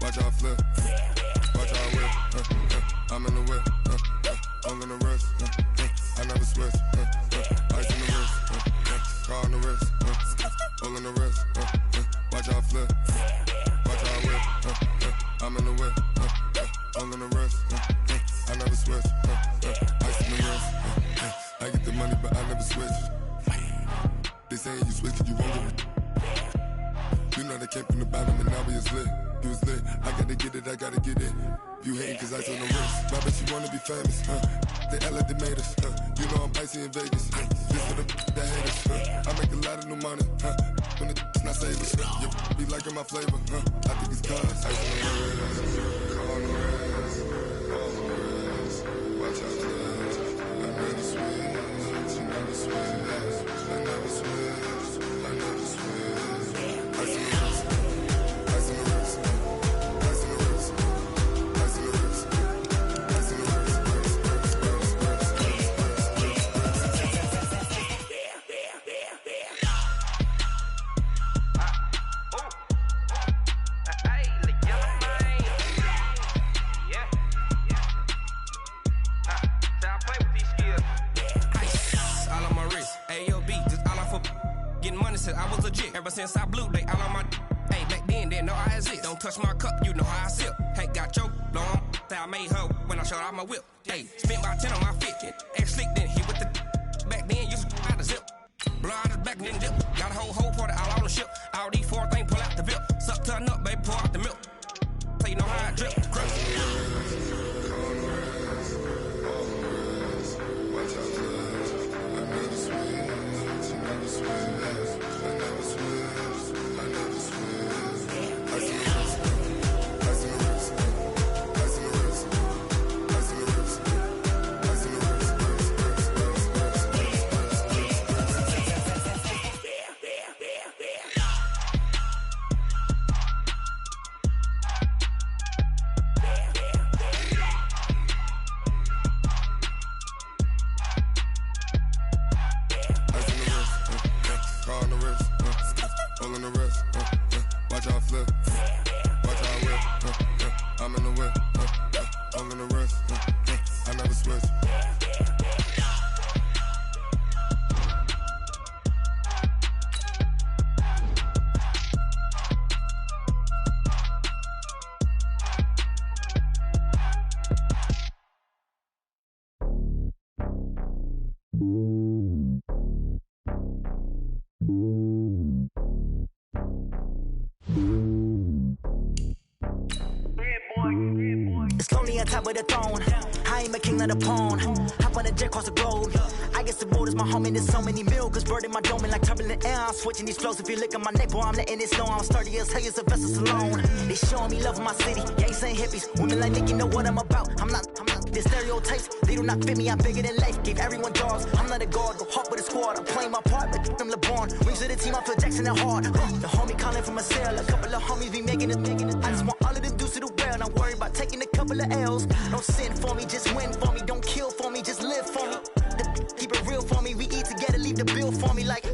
watch out flip, watch out whip, I'm in the whip, all in the wrist, I never switch, ice in the wrist, car on the wrist, all in the wrist, watch out flip, watch out whip, I'm in the whip, all in the wrist, I never switch, ice in the wrist, I get the money but I never switch. They saying you switch it, you won't get it. You know they came from the bottom and now we is lit. You was lit, I gotta get it, I gotta get it. You hating cause ice on the wrist. My bitch, you wanna be famous, They Ella, they made us, You know I'm icy in Vegas, This for the that haters, I make a lot of new money, When it's not savers, You be liking my flavor, I think it's cause ice on the wrist, car on the wrist, all on the wrist. Watch out, cuz I never switch, you never switch, I never switch, I never switch. Ice on the wrist, ice on the wrist, ice on the wrist, ice on the wrist, ice on the wrist, I was legit ever since I blew they all on my hey back then didn't know I exist. Don't touch my cup, you know how I sip. Hey, got your long that I made her when I showed out my whip. Hey, spent about 10 on my fit. Ex slick then hit with the back then used to out the zip. Blow out his back then dip. Got a whole party all on the ship. All these four things pull out the VIP. Suck turn up, baby, pour out the milk. So you know how I drip. Crush. Watch out, cuz I never switch, you never switch. It's lonely on top of the throne. I ain't a king, not a pawn. Hop on a jet across the globe. I guess the road is my home and there's so many milkers birding my dome and like turbulent air. I'm switching these flows. If you look at my neck, boy, I'm letting it snow. I'm sturdy as hell, a vessel alone. They showing me love in my city. Gangs ain't hippies. Women like Nick, you know what I'm about. I'm not the stereotypes. They do not fit me. I'm bigger than life. Gave everyone dogs. I'm not a guard. Go hard with a squad. I'm playing my part like them LeBron. Rings to the team. I feel Jackson and hard. The homie calling from a cell. A couple of homies be making it. I just want all of them dudes to do well. Not worry about taking a couple of L's. Don't sin for me, just win for me. Don't kill for me, just live for me. Keep it real for me. We eat together, leave the bill for me like.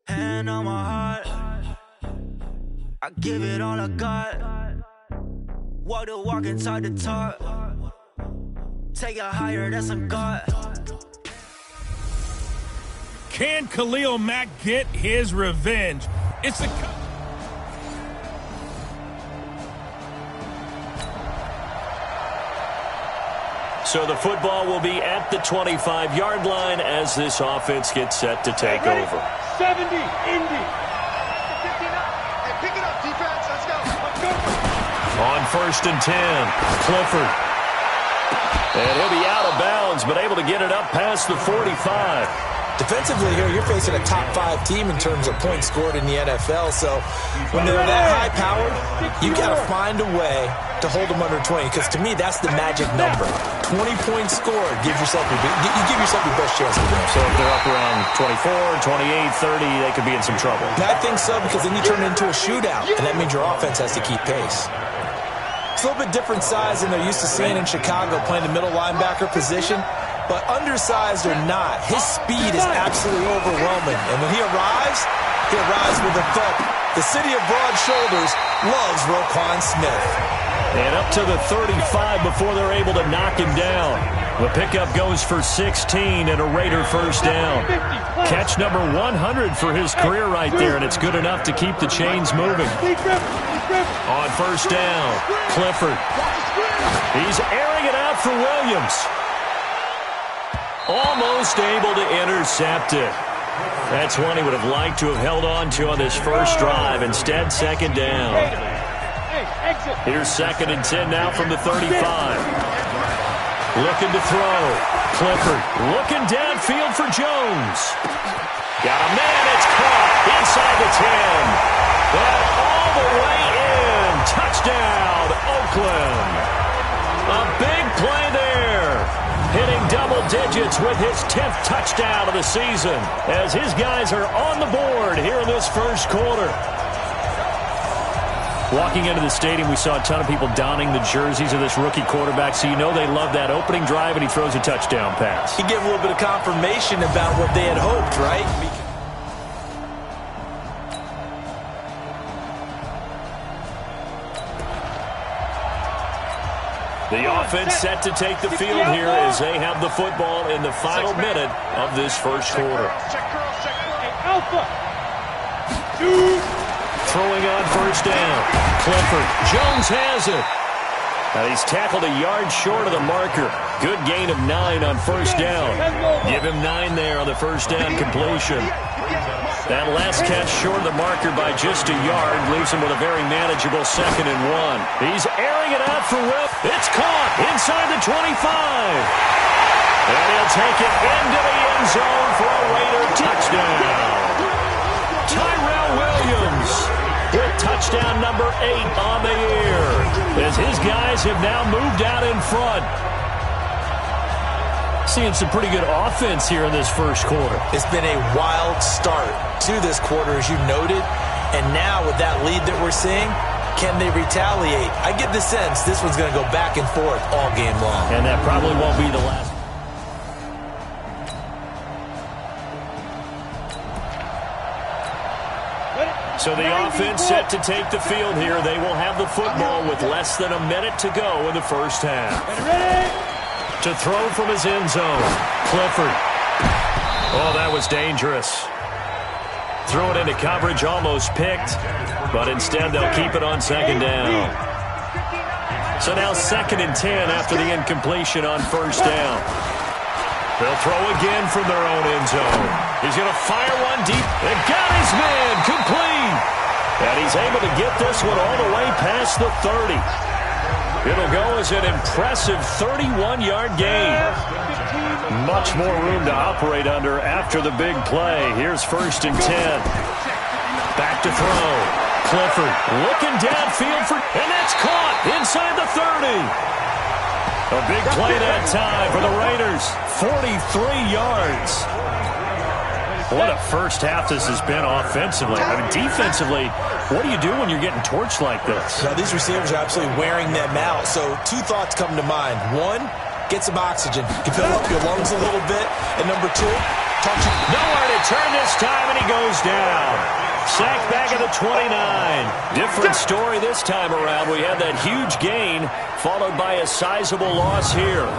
Hand on my heart, I give it all I got. Walk the walk and talk the talk. Take it higher, that's a God. Can Khalil Mack get his revenge? It's the So the football will be at the 25-yard line as this offense gets set to take over. 70, Indy. 59. Hey, pick it up, defense. Let's go. On 1st and 10, Clifford. And he'll be out of bounds, but able to get it up past the 45. Defensively here, you're facing a top-5 team in terms of points scored in the NFL. So when they're that high-powered, you got to find a way to hold them under 20. Because to me, that's the magic number. 20 points scored. Give yourself your best chance to win. So if they're up around 24, 28, 30, they could be in some trouble. I think so, because then you turn it into a shootout, and that means your offense has to keep pace. It's a little bit different size than they're used to seeing in Chicago, playing the middle linebacker position. But undersized or not, his speed is absolutely overwhelming. And when he arrives, He'll rise with a thud. The city of broad shoulders loves Roquan Smith. And up to the 35 before they're able to knock him down. The pickup goes for 16 and a Raider first down. Catch number 100 for his career right there, and it's good enough to keep the chains moving. On first down, Clifford. He's airing it out for Williams. Almost able to intercept it. That's one he would have liked to have held on to on this first drive. Instead, second down. Here's 2nd and 10 now from the 35. Looking to throw. Clifford looking downfield for Jones. Got a man. It's caught inside the 10. And all the way in. Touchdown, Oakland. A big play there. Hitting double digits with his 10th touchdown of the season as his guys are on the board here in this first quarter. Walking into the stadium, we saw a ton of people donning the jerseys of this rookie quarterback, so you know they love that opening drive, and he throws a touchdown pass. He gave a little bit of confirmation about what they had hoped, right? The offense set to take the field here as they have the football in the final minute of this first quarter. Throwing on first down. Clifford. Jones has it. Now he's tackled a yard short of the marker. Good gain of 9 on first down. Give him 9 there on the first down completion. That last catch short of the marker by just a yard leaves him with a very manageable 2nd and 1. He's airing it out for Will. It's caught inside the 25. And he'll take it into the end zone for a Raider touchdown. Tyrell Williams with touchdown number 8 on the year as his guys have now moved out in front. Seeing some pretty good offense here in this first quarter. It's been a wild start to this quarter, as you noted. And now with that lead that we're seeing, can they retaliate? I get the sense this one's going to go back and forth all game long. And that probably won't be the last. So the offense set to take the field here. They will have the football with less than a minute to go in the first half. To throw from his end zone, Clifford. Oh, that was dangerous. Threw it into coverage, almost picked, but instead they'll keep it on 2nd down. So now 2nd and 10 after the incompletion on first down. They'll throw again from their own end zone. He's going to fire one deep and got his man complete. And he's able to get this one all the way past the 30. It'll go as an impressive 31-yard gain. Much more room to operate under after the big play. Here's 1st and 10. Back to throw. Clifford looking downfield for, and that's caught inside the 30. A big play that time for the Raiders. 43 yards. What a first half this has been offensively. I mean, defensively, what do you do when you're getting torched like this? Now, these receivers are absolutely wearing them out. So 2 thoughts come to mind. 1, get some oxygen. You can fill up your lungs a little bit. And number 2, nowhere to turn this time, and he goes down. Sacked back at the 29. Different story this time around. We had that huge gain followed by a sizable loss here.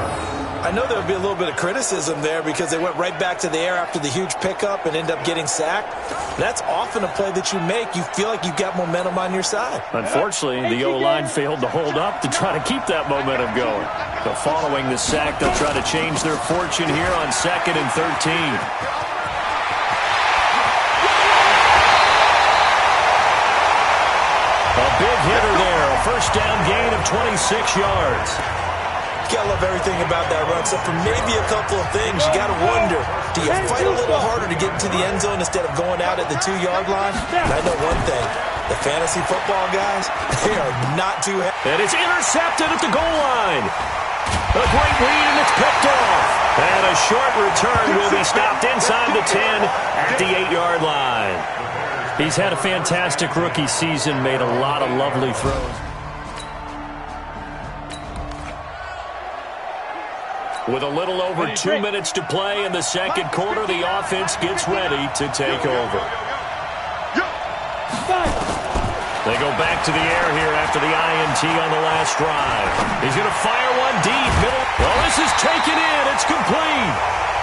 I know there would be a little bit of criticism there because they went right back to the air after the huge pickup and end up getting sacked. That's often a play that you make. You feel like you've got momentum on your side. Unfortunately, the O-line failed to hold up to try to keep that momentum going. So following the sack, they'll try to change their fortune here on 2nd and 13. A big hitter there. A first down gain of 26 yards. You gotta love everything about that run, except for maybe a couple of things. You gotta wonder, do you fight a little harder to get into the end zone instead of going out at the 2-yard line? And I know one thing, the fantasy football guys, they are not too happy. And it's intercepted at the goal line. A great read, and it's picked off. And a short return will be stopped inside the 10 at the 8-yard line. He's had a fantastic rookie season, made a lot of lovely throws. With a little over 2 minutes to play in the second quarter, the offense gets ready to take over. They go back to the air here after the INT on the last drive. He's going to fire one deep. Middle. Well, this is taken in. It's complete.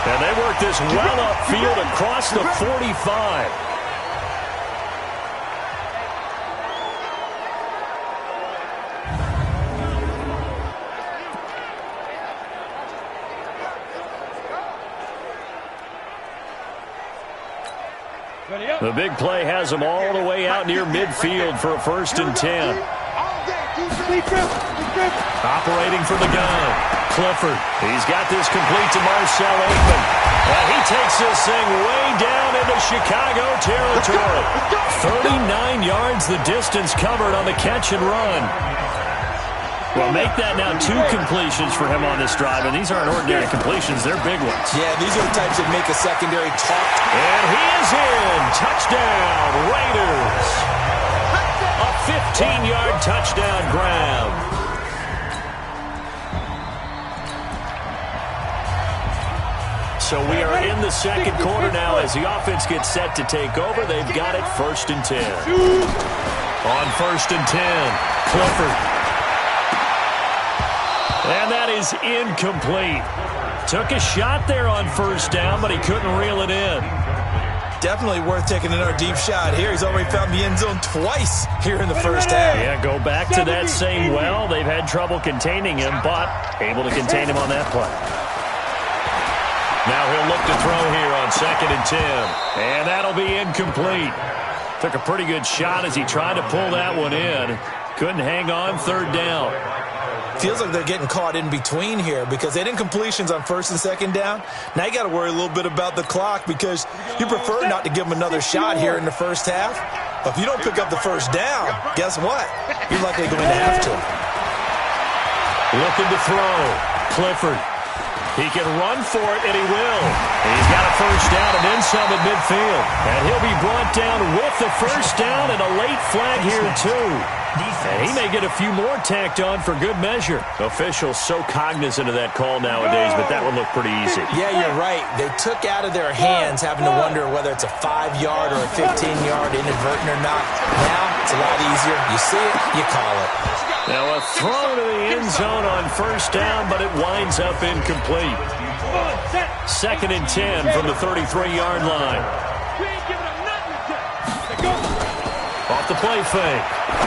And they work this well upfield across the 45. The big play has him all the way out near midfield for a 1st and 10. Operating from the gun. Clifford. He's got this complete to Marcell Aitman. And he takes this thing way down into Chicago territory. 39 yards the distance covered on the catch and run. Well, make that now 2 completions for him on this drive, and these aren't ordinary completions. They're big ones. Yeah, these are the types that make a secondary talk. And he is in. Touchdown, Raiders. A 15-yard touchdown grab. So we are in the second quarter now as the offense gets set to take over. They've got it 1st and 10. On 1st and 10, Clifford. And that is incomplete. Took a shot there on 1st down, but he couldn't reel it in. Definitely worth taking another deep shot here. He's already found the end zone twice here in the 1st half. Yeah, go back to that same well. They've had trouble containing him, but able to contain him on that play. Now he'll look to throw here on 2nd and 10. And that'll be incomplete. Took a pretty good shot as he tried to pull that one in. Couldn't hang on 3rd down. Feels like they're getting caught in between here because they didn't completions on 1st and 2nd down. Now you got to worry a little bit about the clock because you prefer not to give them another shot here in the 1st half. But if you don't pick up the 1st down, guess what? You're likely going to have to. Looking to throw. Clifford. He can run for it, and he will. He's got a 1st down and then some at midfield. And he'll be brought down with the 1st down and a late flag here, too. And he may get a few more tacked on for good measure. Officials so cognizant of that call nowadays, but that would look pretty easy. Yeah, you're right. They took out of their hands having to wonder whether it's a 5-yard or a 15-yard inadvertent or not. Now it's a lot easier. You see it, you call it. Now a throw to the end zone on 1st down, but it winds up incomplete. 2nd and 10 from the 33-yard line. Off the play fake.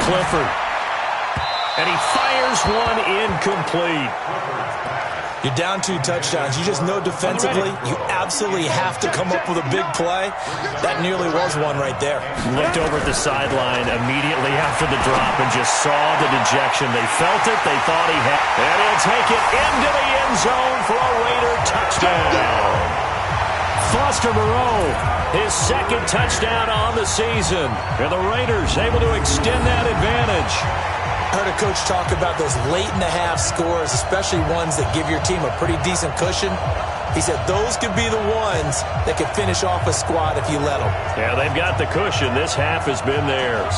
Clifford. And he fires one incomplete. You're down 2 touchdowns. You just know defensively you absolutely have to come up with a big play. That nearly was one right there. Looked over at the sideline immediately after the drop and just saw the dejection. They felt it. They thought he had. And he'll take it into the end zone for a Raider touchdown. Foster Moreau, his 2nd touchdown on the season. And the Raiders able to extend that advantage. I heard a coach talk about those late-in-the-half scores, especially ones that give your team a pretty decent cushion. He said those could be the ones that could finish off a squad if you let them. Yeah, they've got the cushion. This half has been theirs.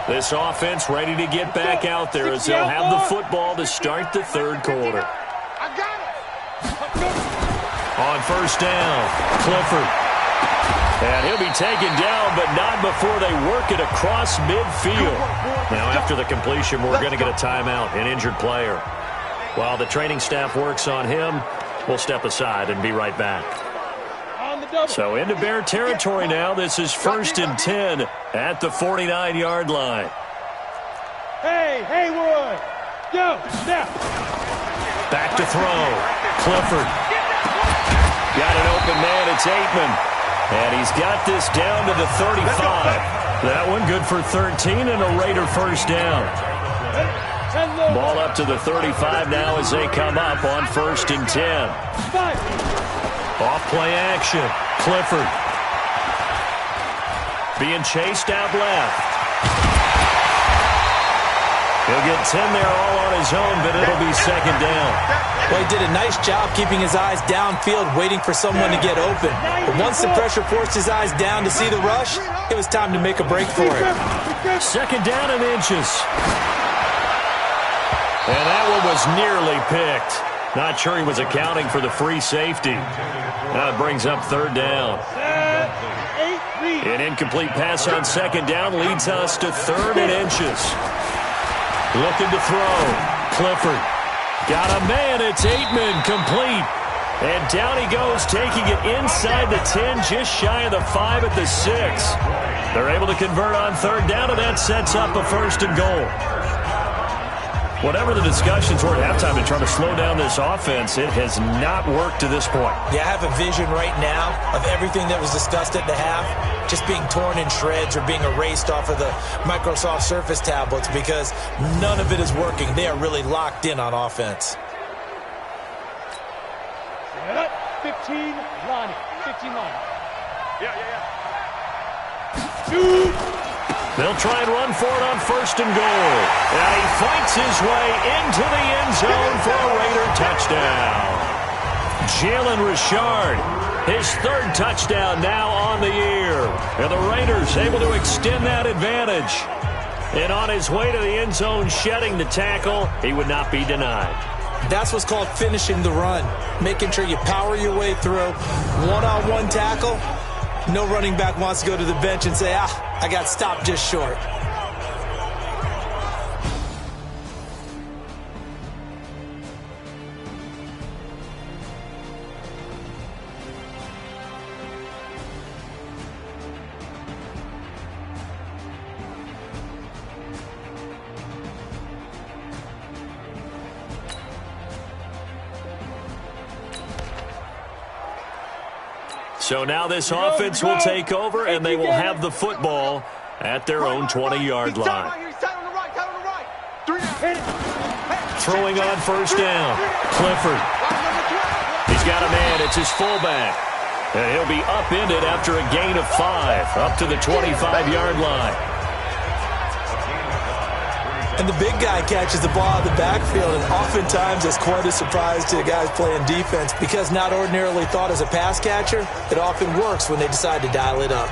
This offense ready to get back out there as they'll have the football to start the 3rd quarter. On 1st down, Clifford. And he'll be taken down, but not before they work it across midfield. Now, after the completion, we're going to get a timeout, an injured player. While the training staff works on him, we'll step aside and be right back. So into Bear territory now. This is 1st and 10 at the 49-yard line. Hey, Haywood! Yo, step! Back to throw. Clifford. Got an open man. It's Aitman. And he's got this down to the 35. That one good for 13 and a Raider 1st down. Ball up to the 35 now as they come up on 1st and 10. Off play action. Clifford. Being chased out left. He'll get 10 there all on his own, but it'll be second down. Well, he did a nice job keeping his eyes downfield, waiting for someone to get open. But once the pressure forced his eyes down to see the rush, it was time to make a break for it. Second down and inches. And that one was nearly picked. Not sure he was accounting for the free safety. Now it brings up third down. An incomplete pass on second down leads us to third and inches. Looking to throw. Clifford. Got a man. It's Aitman. Complete. And down he goes, taking it inside the 10, just shy of the 5 at the 6. They're able to convert on third down, and that sets up a first and goal. Whatever the discussions were at halftime to try to slow down this offense, it has not worked to this point. Yeah, I have a vision right now of everything that was discussed at the half just being torn in shreds or being erased off of the Microsoft Surface tablets because none of it is working. They are really locked in on offense. 15, Lonnie. 15, Lonnie. Yeah. Shoot! They'll try and run for it on first and goal. And he fights his way into the end zone for a Raider touchdown. Jalen Richard, his third touchdown now on the year. And the Raiders able to extend that advantage. And on his way to the end zone, shedding the tackle, he would not be denied. That's what's called finishing the run. Making sure you power your way through. One-on-one tackle. No running back wants to go to the bench and say, I got stopped just short. So now this offense will take over, and they will have the football at their own 20-yard line. Throwing on first down, Clifford. He's got a man. It's his fullback. And he'll be upended after a gain of 5, up to the 25-yard line. And the big guy catches the ball out of the backfield, and oftentimes it's quite a surprise to the guys playing defense because not ordinarily thought as a pass catcher, it often works when they decide to dial it up.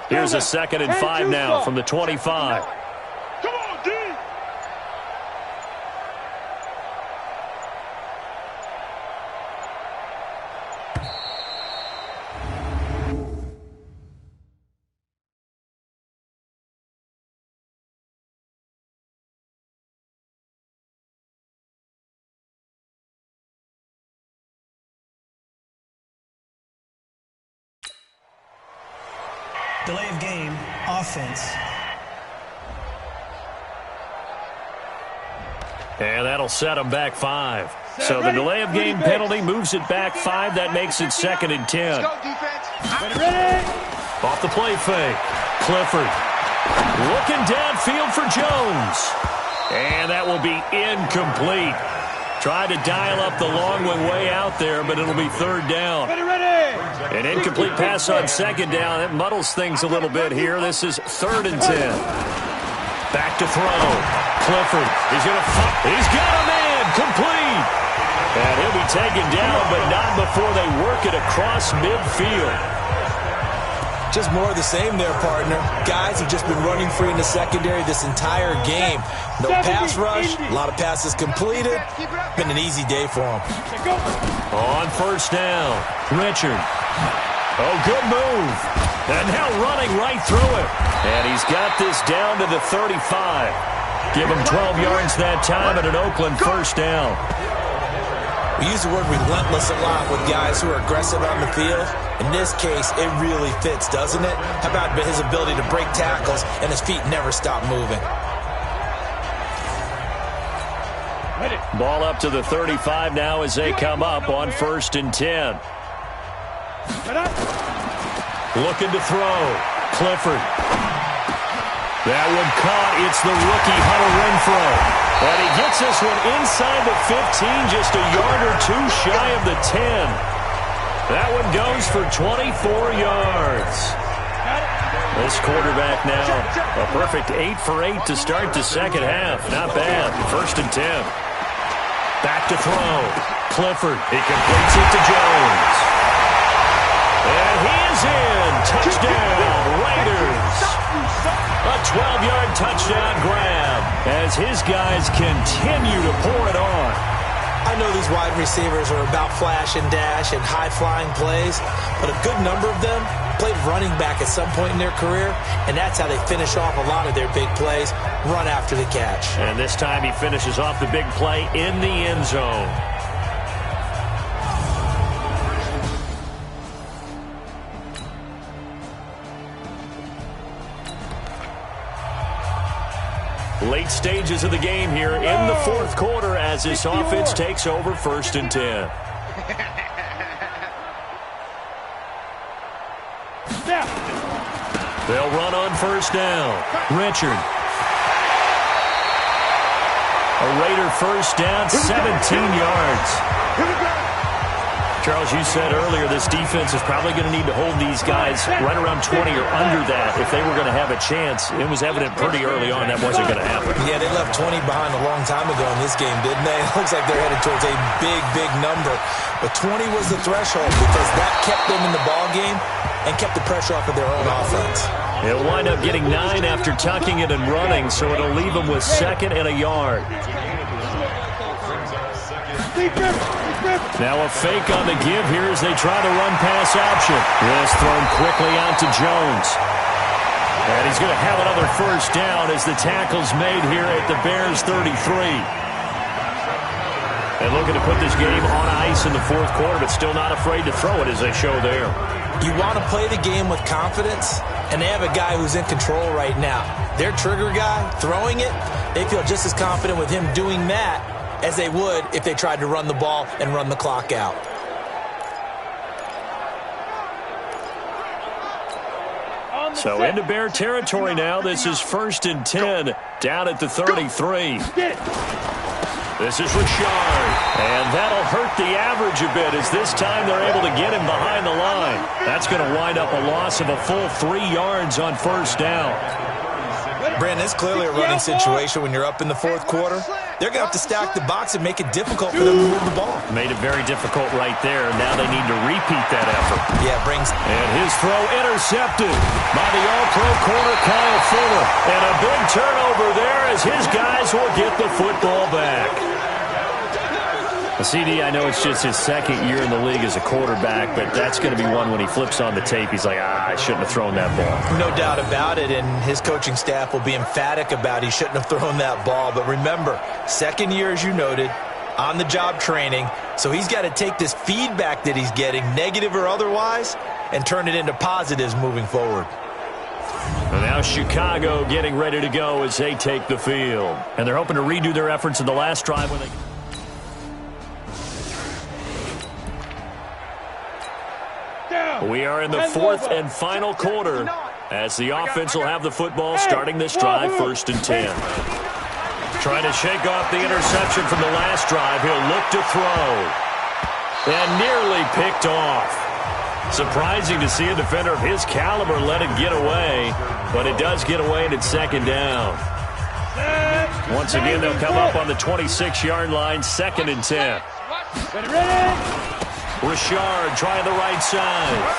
Here's a 2nd and 5 now from the 25. Come on, D! Delay of game, offense. And that'll set them back 5. So the delay of game penalty moves it back 5. That makes it 2nd and 10. Ready? Off the play fake. Clifford looking downfield for Jones. And that will be incomplete. Tried to dial up the long one way out there, but it'll be third down. An incomplete pass on second down. It muddles things a little bit here. This is 3rd and 10. Back to throw. Clifford is going to fight. He's got a man. Complete. And he'll be taken down, but not before they work it across midfield. Just more of the same there, partner. Guys have just been running free in the secondary this entire game. No pass rush, a lot of passes completed. Been an easy day for them. On first down, Richard. Oh, good move. And now running right through it. And he's got this down to the 35. Give him 12 yards that time and an Oakland first down. We use the word relentless a lot with guys who are aggressive on the field. In this case, it really fits, doesn't it? How about his ability to break tackles and his feet never stop moving? Ball up to the 35 now as they come up on 1st and 10. Looking to throw. Clifford. That one caught. It's the rookie Hunter Renfrow. And he gets this one inside the 15, just a yard or two shy of the 10. That one goes for 24 yards. This quarterback now, a perfect 8 for 8 to start the second half. Not bad. 1st and 10. Back to throw. Clifford. He completes it to Jones. And he is in. Touchdown, Raiders. A 12-yard touchdown grab as his guys continue to pour it on. I know these wide receivers are about flash and dash and high-flying plays, but a good number of them played running back at some point in their career, and that's how they finish off a lot of their big plays, run after the catch. And this time he finishes off the big play in the end zone. Late stages of the game here in the 4th quarter as this offense takes over 1st and 10. They'll run on 1st down. Richard. A Raider 1st down, 17 yards. Charles, you said earlier this defense is probably going to need to hold these guys right around 20 or under that if they were going to have a chance. It was evident pretty early on that wasn't going to happen. Yeah, they left 20 behind a long time ago in this game, didn't they? It looks like they're headed towards a big, big number. But 20 was the threshold because that kept them in the ball game and kept the pressure off of their own offense. They'll wind up getting 9 after tucking it and running, so it'll leave them with 2nd and a yard. Now a fake on the give here as they try to run pass option. This thrown quickly out to Jones. And he's going to have another 1st down as the tackle's made here at the Bears 33. And looking to put this game on ice in the 4th quarter, but still not afraid to throw it as they show there. You want to play the game with confidence, and they have a guy who's in control right now. Their trigger guy, throwing it, they feel just as confident with him doing that as they would if they tried to run the ball and run the clock out. So into Bear territory now. This is 1st and 10 down at the 33. This is Richard. And that'll hurt the average a bit as this time they're able to get him behind the line. That's going to wind up a loss of a full 3 yards on 1st down. Brandon, it's clearly a running situation when you're up in the 4th quarter. They're going to have to stack the box and make it difficult for them to move the ball. Made it very difficult right there. Now they need to repeat that effort. Yeah, brings. And his throw intercepted by the all-pro corner, Kyle Fuller. And a big turnover there as his guys will get the football back. CD, I know it's just his 2nd year in the league as a quarterback, but that's going to be one when he flips on the tape, he's like, I shouldn't have thrown that ball. No doubt about it, and his coaching staff will be emphatic about he shouldn't have thrown that ball. But remember, 2nd year, as you noted, on-the-job training, so he's got to take this feedback that he's getting, negative or otherwise, and turn it into positives moving forward. And now Chicago getting ready to go as they take the field. And they're hoping to redo their efforts in the last drive when they... We are in the 4th and final quarter as the offense will have the football starting this drive 1st and 10. Trying to shake off the interception from the last drive. He'll look to throw. And nearly picked off. Surprising to see a defender of his caliber let it get away, but it does get away and it's 2nd down. Once again, they'll come up on the 26-yard line, 2nd and 10. Richard trying the right side.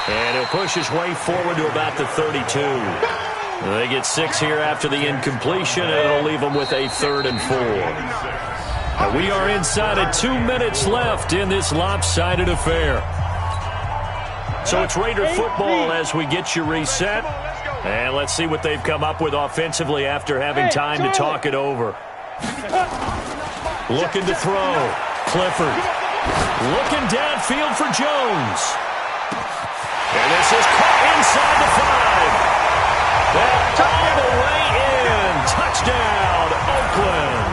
And he'll push his way forward to about the 32. They get 6 here after the incompletion, and it'll leave them with a 3rd and 4. And we are inside of 2 minutes left in this lopsided affair. So it's Raider football as we get you reset. And let's see what they've come up with offensively after having time to talk it over. Looking to throw. Clifford. Looking downfield for Jones. And this is caught inside the 5. And all the way in. Touchdown, Oakland.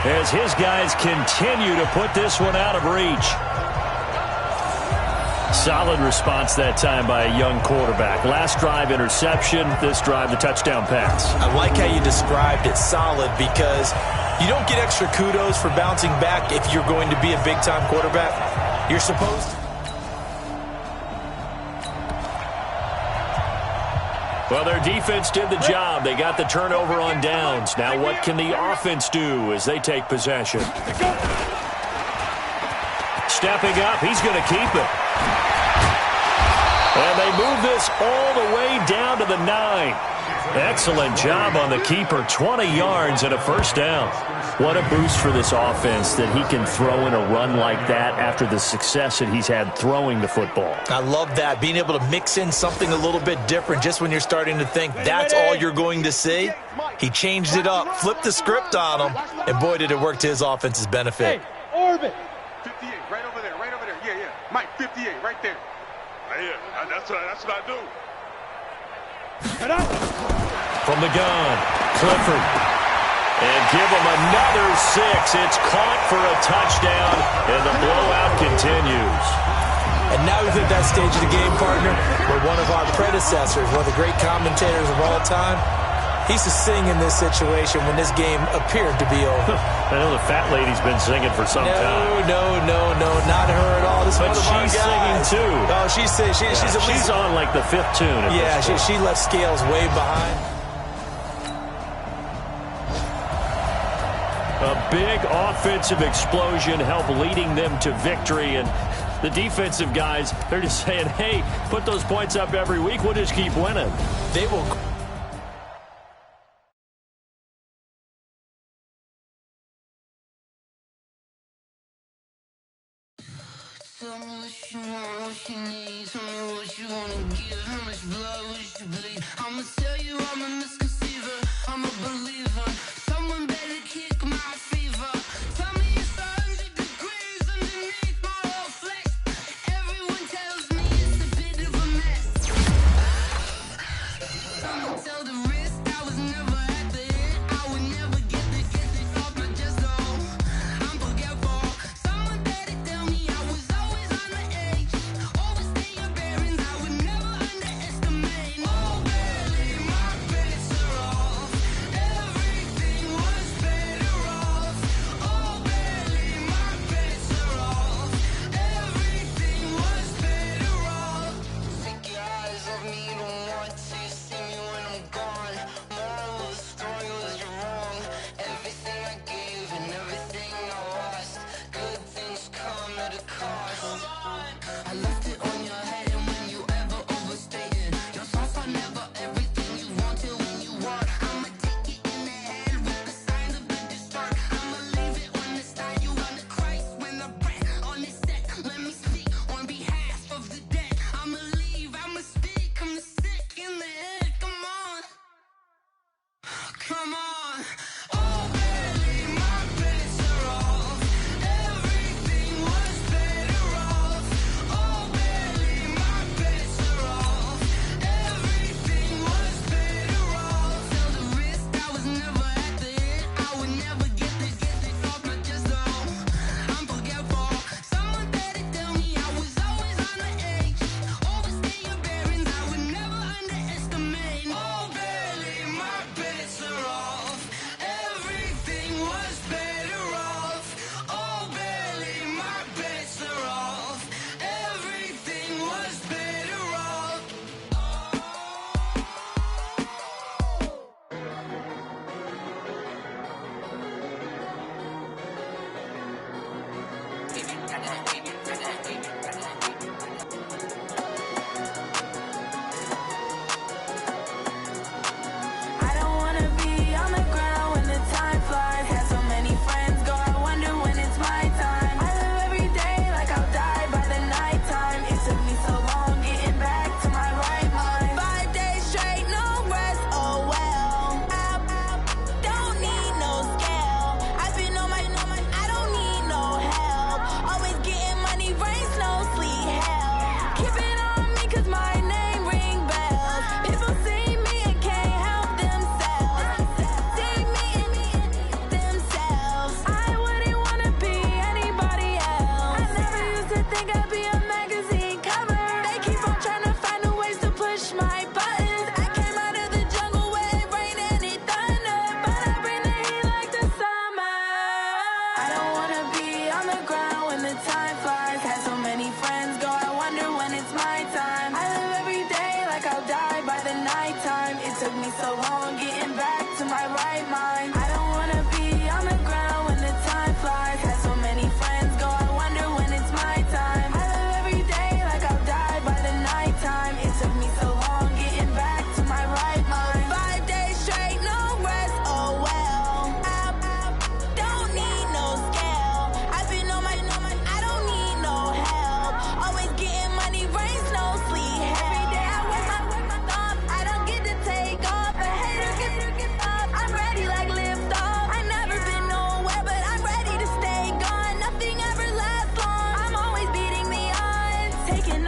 as his guys continue to put this one out of reach. Solid response that time by a young quarterback. Last drive, interception. This drive, the touchdown pass. I like how you described it, solid, because you don't get extra kudos for bouncing back if you're going to be a big-time quarterback. You're supposed to. Well, their defense did the job. They got the turnover on downs. Now what can the offense do as they take possession? Stepping up, he's going to keep it. And they move this all the way down to the 9. Excellent job on the keeper. 20 yards and a first down. What a boost for this offense that he can throw in a run like that after the success that he's had throwing the football. I love that, being able to mix in something a little bit different just when you're starting to think that's all you're going to see. He changed it up, flipped the script on him, and boy, did it work to his offense's benefit. Hey, Orbit. 58, right over there, right over there. Yeah, yeah. Mike, 58, right there. Right here. That's what I do. From the gun, Clifford. And give him another 6. It's caught for a touchdown, and the blowout continues. And now he's at that stage of the game, partner, where one of our predecessors, one of the great commentators of all time, he used to sing in this situation when this game appeared to be over. I know the fat lady's been singing for some time. No, not her at all. This but she's singing too. Oh, she's on like the 5th tune. Yeah, she left Scales way behind. A big offensive explosion helped leading them to victory, and the defensive guys, they're just saying, hey, put those points up every week, we'll just keep winning. They will. Tell me what you want, what you need. Tell me what you want to give. How much blood would you bleed? I'ma tell you I'm a misconceiver. I'm a believer. Someone better kick my fever. Tell me it's 100 degrees underneath my whole flesh. Everyone tells me it's a bit of a mess. Someone tell the risk I was never at the end. I would never get this off my chest. Oh, I'm forgetful. Someone better tell me I was always on the edge. Overstay your bearings, I would never underestimate. Oh, barely my bets are off.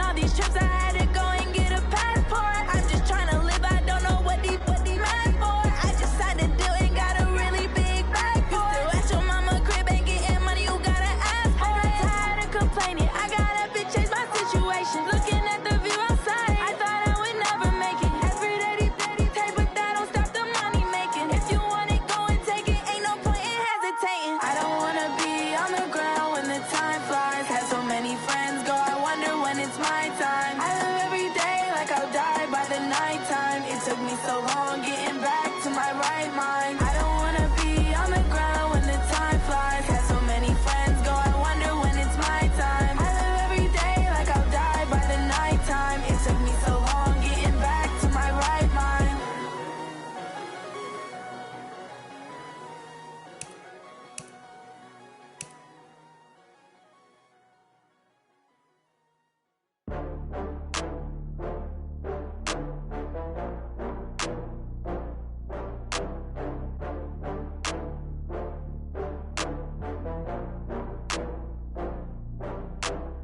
all these trips, I had to go and get a passport. I'm just trying to live, I don't know what these mad for. I just signed a deal and got a really big bag for it. You still at your mama crib, ain't getting money, you gotta ask for it. I'm tired of complaining, I gotta bitch change my situation. Looking at the view outside, I thought I would never make it. Every day these take, but that don't stop the money making. If you want it, go and take it, ain't no point in hesitating. I don't wanna be on the ground when the time flies. Have so many friends go, I wonder when it's my time. I live every day like I'll die by the nighttime. It took me so long getting back to my right mind. I don't wanna be on the ground when the time flies. Have so many friends go, I wonder when it's my time. I live every day like I'll die by the nighttime. It took me so long getting back to my right mind.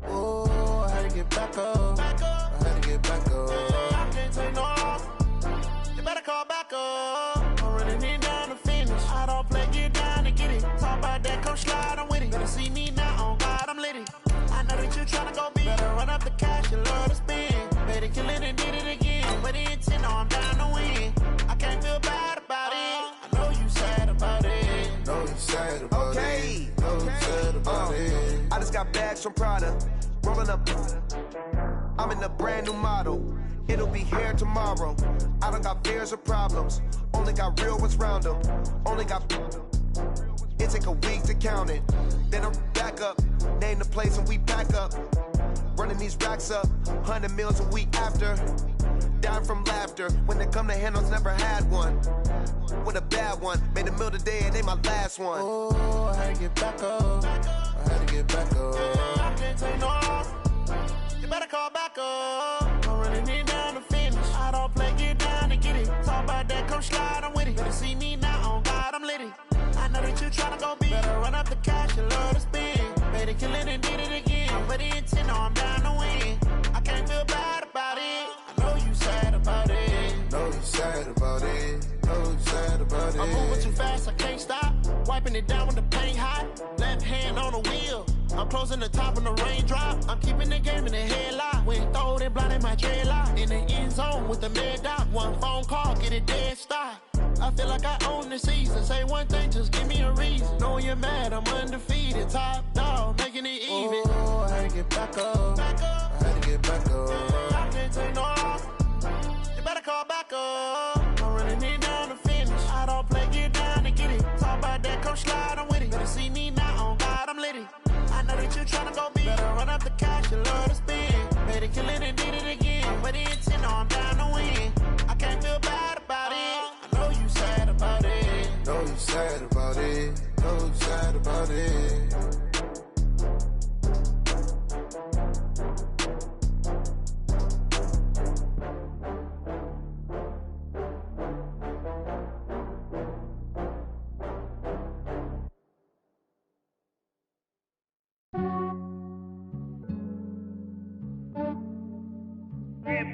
Oh, I had to get back up. I had to get back up. I can't take no loss. You better call back up. I'm running it down to finish. I don't play, get down to get it. Talk about that, come slide, I'm with it. Better see me now, on God, I'm litty. I know that you tryna go big. Better run up the cash, you love to spend. Better kill it and did it again. But the intent, no, I'm down to win. I can't feel bad about it. I know you sad about it. Know you sad about it. Know you sad about it. I just got bags from Prada. Rolling up. I'm in a brand new model. It'll be here tomorrow. I don't got fears or problems. Only got real ones round them. Only got. It take a week to count it. Then I'm back up. Name the place and we pack up. Running these racks up. 100 meals a week after. Down from laughter. When they come to handles, never had one. With a bad one. Made a meal today and ain't my last one. Oh, I had to get back up. I had to get back up. I can't take no loss. You better call back up. I'm running it down to finish. I don't play, get down to get it. Talk about that, come slide, I'm with it. Better see me now, on God, I'm litty. I know that you tryna go big. Better run up the cash, you love to spend. Better kill it and did it again. But the intent, no, I'm down to win. I can't feel bad about it. I know you sad about it. Know you sad about it. Know you sad about it. I'm moving too fast, I can't stop. Wiping it down with the paint hot. Left hand on the wheel. I'm closing the top when the raindrop. I'm keeping the game in the headlock. When throw it blind in my dreadlock. In the end zone with the mad dot. One phone call, get it dead stop. I feel like I own the season. Say one thing, just give me a reason. Knowing you're mad, I'm undefeated. Top dog, making it even. Oh, I had to get back up. I had to get back up. I can't take no loss. You better call back up. I'm running it down to finish. I don't play, get down to get it. Talk about that, come slide, I'm with it. Better see me now, on God, I'm litty. I know that you tryna go big. Better run up the cash, you love to spend. Better kill it and did it again. But the intent, no, I'm down to win. I can't feel bad about it. I know you sad about it. Know you sad about it. Know you sad about it.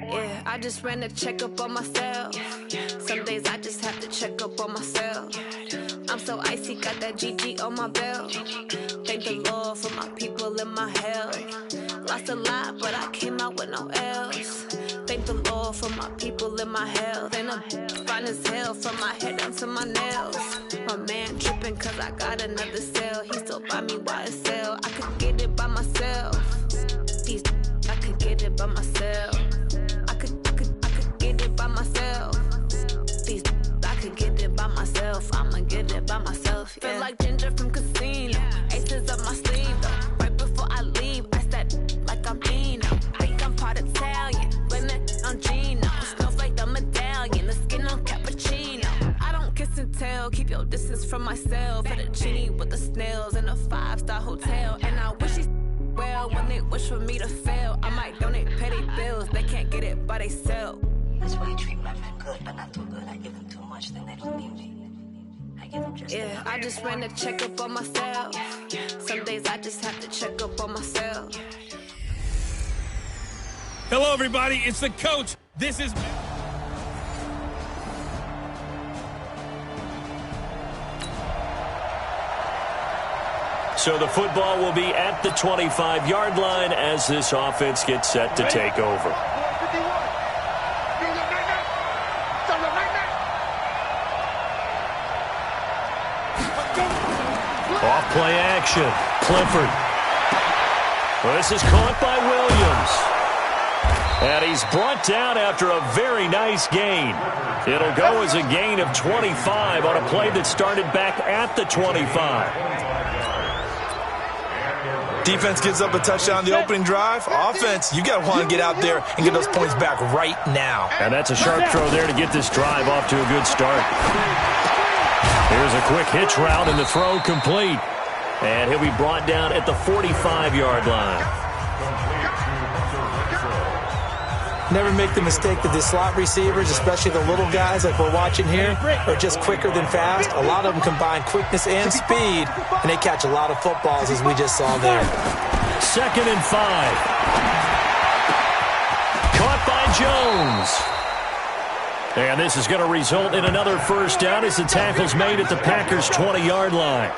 Yeah, I just ran a checkup on myself. Some days I just have to check up on myself. I'm so icy, got that GG on my belt. Thank the Lord for my people and my health. Lost a lot, but I came out with no L's. Thank the Lord for my people and my health. And I'm fine as hell from my head down to my nails. My man tripping cause I got another cell. He still buy me YSL. I could get it by myself. These I could get it by myself. I could get it by myself. These I could get it by myself. I'ma get it by myself. Yeah. Feel like Ginger from Casino. Aces up my sleeve though. Right before I leave, I said like I'm Dino. Think I'm part Italian. Blame it on Gino. Snowflake the medallion. The skin on cappuccino. I don't kiss and tell. Keep your distance from myself. For the genie with the snails in a 5-star hotel. And I wish he well when they wish for me to fail. I might donate petty bills. They can't get it by they sell. That's why you treat my men good, but not too good. I give them too much, then they don't need me. I give them just yeah, I just ran a checkup on myself. Some days I just have to check up on myself. Hello, everybody. It's the coach. This is... So the football will be at the 25-yard line as this offense gets set to take over. Off-play action. Clifford. Well, this is caught by Williams. And he's brought down after a very nice gain. It'll go as a gain of 25 on a play that started back at the 25. Defense gives up a touchdown the opening drive. Offense, you got to want to get out there and get those points back right now. And that's a sharp throw there to get this drive off to a good start. Here's a quick hitch route and the throw complete. And he'll be brought down at the 45-yard line. Never make the mistake that the slot receivers, especially the little guys like we're watching here, are just quicker than fast. A lot of them combine quickness and speed, and they catch a lot of footballs, as we just saw there. 2nd and 5. Caught by Jones. And this is going to result in another first down as the tackle's made at the Packers' 20-yard line.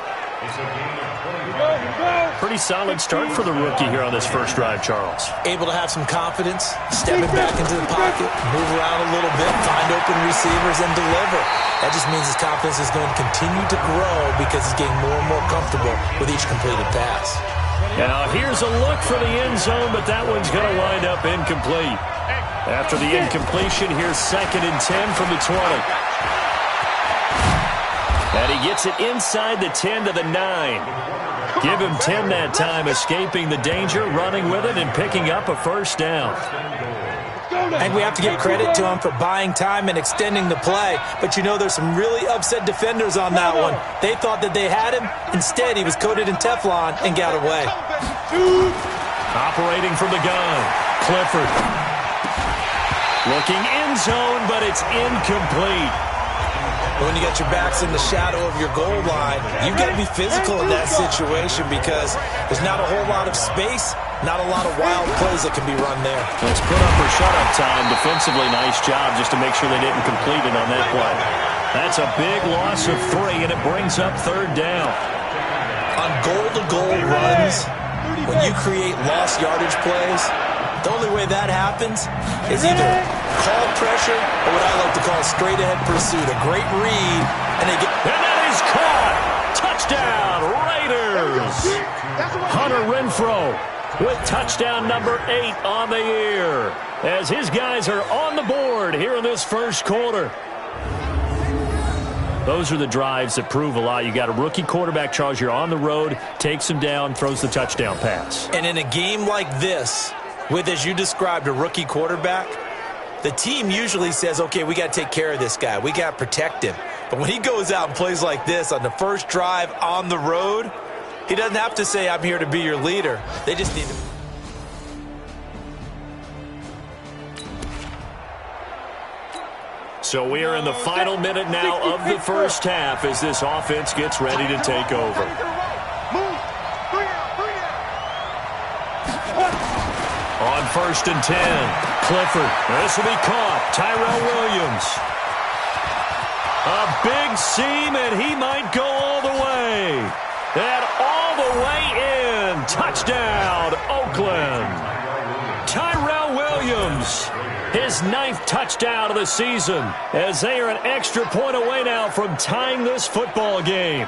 Pretty solid start for the rookie here on this first drive, Charles. Able to have some confidence, stepping back into the pocket, move around a little bit, find open receivers, and deliver. That just means his confidence is going to continue to grow because he's getting more and more comfortable with each completed pass. Now here's a look for the end zone, but that one's going to wind up incomplete. After the incompletion, here's 2nd and 10 from the 20. And he gets it inside the 10 to the 9. Give him 10 that time, escaping the danger, running with it, and picking up a first down. And we have to give credit to him for buying time and extending the play. But, you know, there's some really upset defenders on that one. They thought that they had him. Instead, he was coated in Teflon and got away. Operating from the gun, Clifford. Looking in zone, but it's incomplete. When you got your backs in the shadow of your goal line, you've got to be physical in that situation because there's not a whole lot of space, not a lot of wild plays that can be run there. Let's put up for shut-up time. Defensively, nice job just to make sure they didn't complete it on that play. That's a big loss of 3, and it brings up 3rd down. On goal-to-goal runs, when you create lost yardage plays, the only way that happens is either call pressure or what I like to call straight-ahead pursuit. A great read, and they get... And that is caught! Touchdown, Raiders! Hunter Renfrow with touchdown number 8 on the year as his guys are on the board here in this first quarter. Those are the drives that prove a lot. You got a rookie quarterback, Charles. You're on the road, takes him down, throws the touchdown pass. And in a game like this, with, as you described, a rookie quarterback, the team usually says, okay, we got to take care of this guy. We got to protect him. But when he goes out and plays like this on the first drive on the road, he doesn't have to say, I'm here to be your leader. They just need to... So we are in the final minute now of the first half as this offense gets ready to take over. On 1st and 10, Clifford. This will be caught. Tyrell Williams. A big seam, and he might go all the way. And all the way in. Touchdown, Oakland. Tyrell Williams, his 9th touchdown of the season, as they are an extra point away now from tying this football game.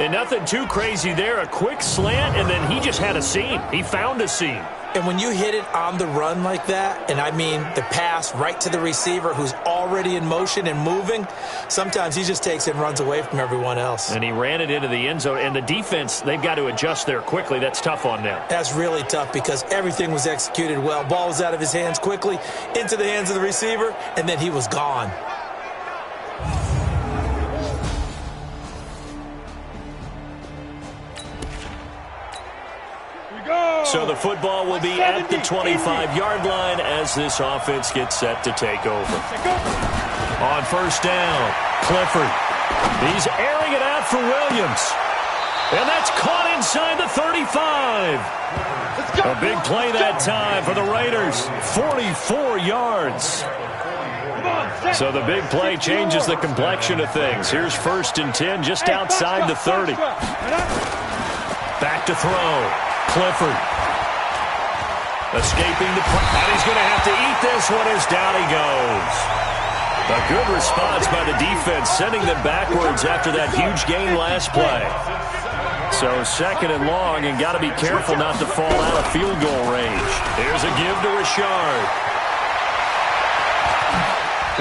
And nothing too crazy there. A quick slant, and then he just had a seam. He found a seam. And when you hit it on the run like that, and I mean the pass right to the receiver who's already in motion and moving, sometimes he just takes it and runs away from everyone else. And he ran it into the end zone. And the defense, they've got to adjust there quickly. That's tough on them. That's really tough because everything was executed well. Ball was out of his hands quickly, into the hands of the receiver, and then he was gone. So the football will be at the 25-yard line as this offense gets set to take over. On 1st down, Clifford. He's airing it out for Williams. And that's caught inside the 35. A big play that time for the Raiders. 44 yards. So the big play changes the complexion of things. Here's 1st and 10 just outside the 30. Back to throw. Clifford. Escaping the play. And he's going to have to eat this one as down he goes. A good response by the defense, sending them backwards after that huge gain last play. So 2nd and long, and got to be careful not to fall out of field goal range. Here's a give to Richard.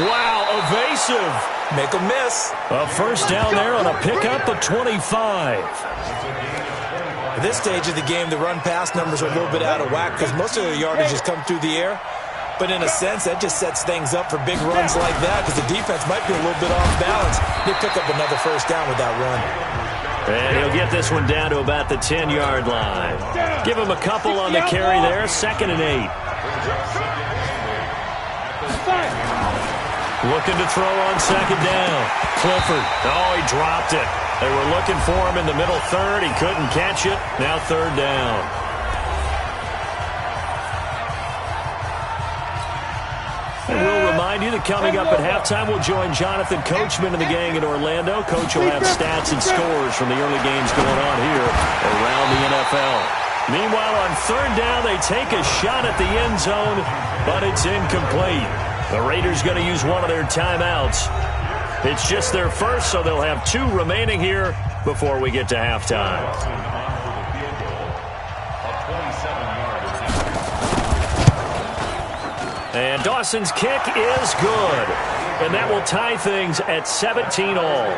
Wow, evasive. Make a miss. A 1st down there on a pickup of 25. At this stage of the game, the run-pass numbers are a little bit out of whack because most of the yardage has come through the air. But in a sense, that just sets things up for big runs like that because the defense might be a little bit off balance. They pick up another 1st down with that run. And he'll get this one down to about the 10-yard line. Give him a couple on the carry there. 2nd and 8. Looking to throw on 2nd down. Clifford. Oh, he dropped it. They were looking for him in the middle 3rd. He couldn't catch it. Now 3rd down. And we'll remind you that coming up at halftime, we'll join Jonathan Coachman and the gang in Orlando. Coach will have stats and scores from the early games going on here around the NFL. Meanwhile, on 3rd down, they take a shot at the end zone, but it's incomplete. The Raiders going to use one of their timeouts. It's just their 1st, so they'll have 2 remaining here before we get to halftime. And Dawson's kick is good. And that will tie things at 17 all.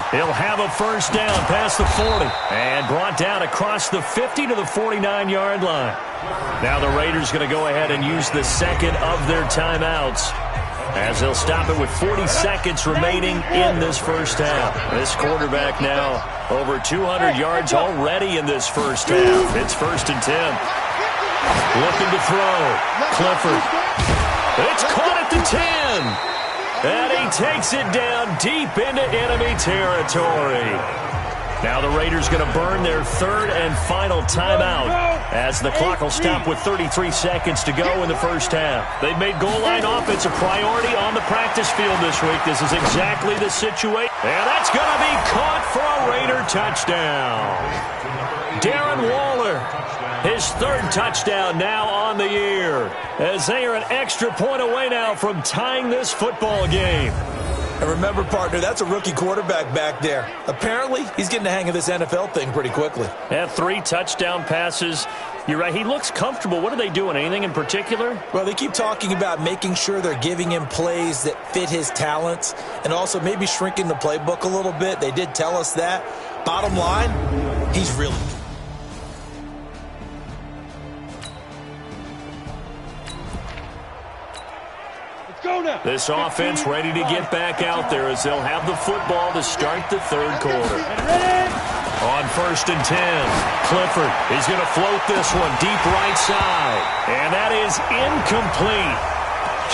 He'll have a 1st down past the 40. And brought down across the 50 to the 49-yard line. Now the Raiders going to go ahead and use the 2nd of their timeouts, as they'll stop it with 40 seconds remaining in this 1st half. This quarterback now over 200 yards already in this 1st half. It's 1st and 10. Looking to throw. Clifford. It's caught at the 10. And he takes it down deep into enemy territory. Now the Raiders going to burn their 3rd and final timeout, as the clock will stop with 33 seconds to go in the 1st half. They've made goal line offense a priority on the practice field this week. This is exactly the situation. And that's going to be caught for a Raider touchdown. Darren Waller, his 3rd touchdown now on the year, as they are an extra point away now from tying this football game. And remember, partner, that's a rookie quarterback back there. Apparently, he's getting the hang of this NFL thing pretty quickly. Yeah, 3 touchdown passes. You're right. He looks comfortable. What are they doing? Anything in particular? Well, they keep talking about making sure they're giving him plays that fit his talents and also maybe shrinking the playbook a little bit. They did tell us that. Bottom line, he's really good. This offense ready to get back out there as they'll have the football to start the 3rd quarter. On 1st and 10, Clifford is going to float this one deep right side. And that is incomplete.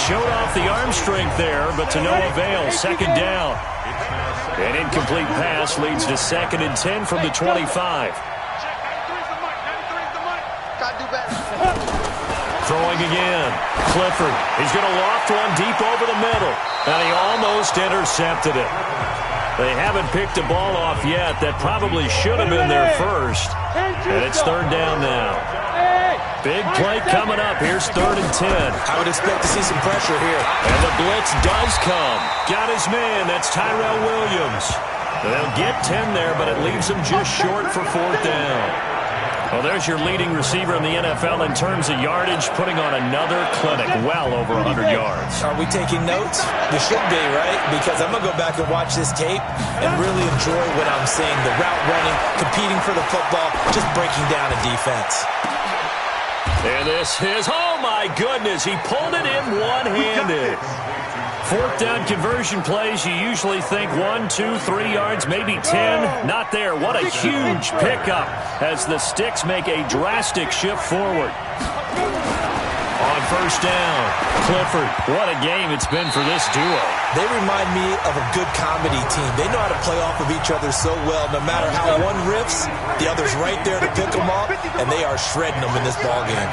Showed off the arm strength there, but to no avail. 2nd down. An incomplete pass leads to 2nd and 10 from the 25. Throwing again. Clifford. He's going to loft one deep over the middle. And he almost intercepted it. They haven't picked a ball off yet. That probably should have been their 1st. And it's 3rd down now. Big play coming up. Here's 3rd and 10. I would expect to see some pressure here. And the blitz does come. Got his man. That's Tyrell Williams. They'll get 10 there, but it leaves them just short for 4th down. Well, there's your leading receiver in the NFL in terms of yardage, putting on another clinic, well over 100 yards. Are we taking notes? You should be, right? Because I'm going to go back and watch this tape and really enjoy what I'm seeing. The route running, competing for the football, just breaking down a defense. And this is, oh my goodness, he pulled it in one-handed. 4th down conversion plays, you usually think 1, 2, 3 yards, maybe 10. Not there. What a huge pickup as the Sticks make a drastic shift forward. On first down. Clifford, what a game it's been for this duo. They remind me of a good comedy team. They know how to play off of each other so well. No matter how one riffs, the other's right there to pick them up, and they are shredding them in this ballgame.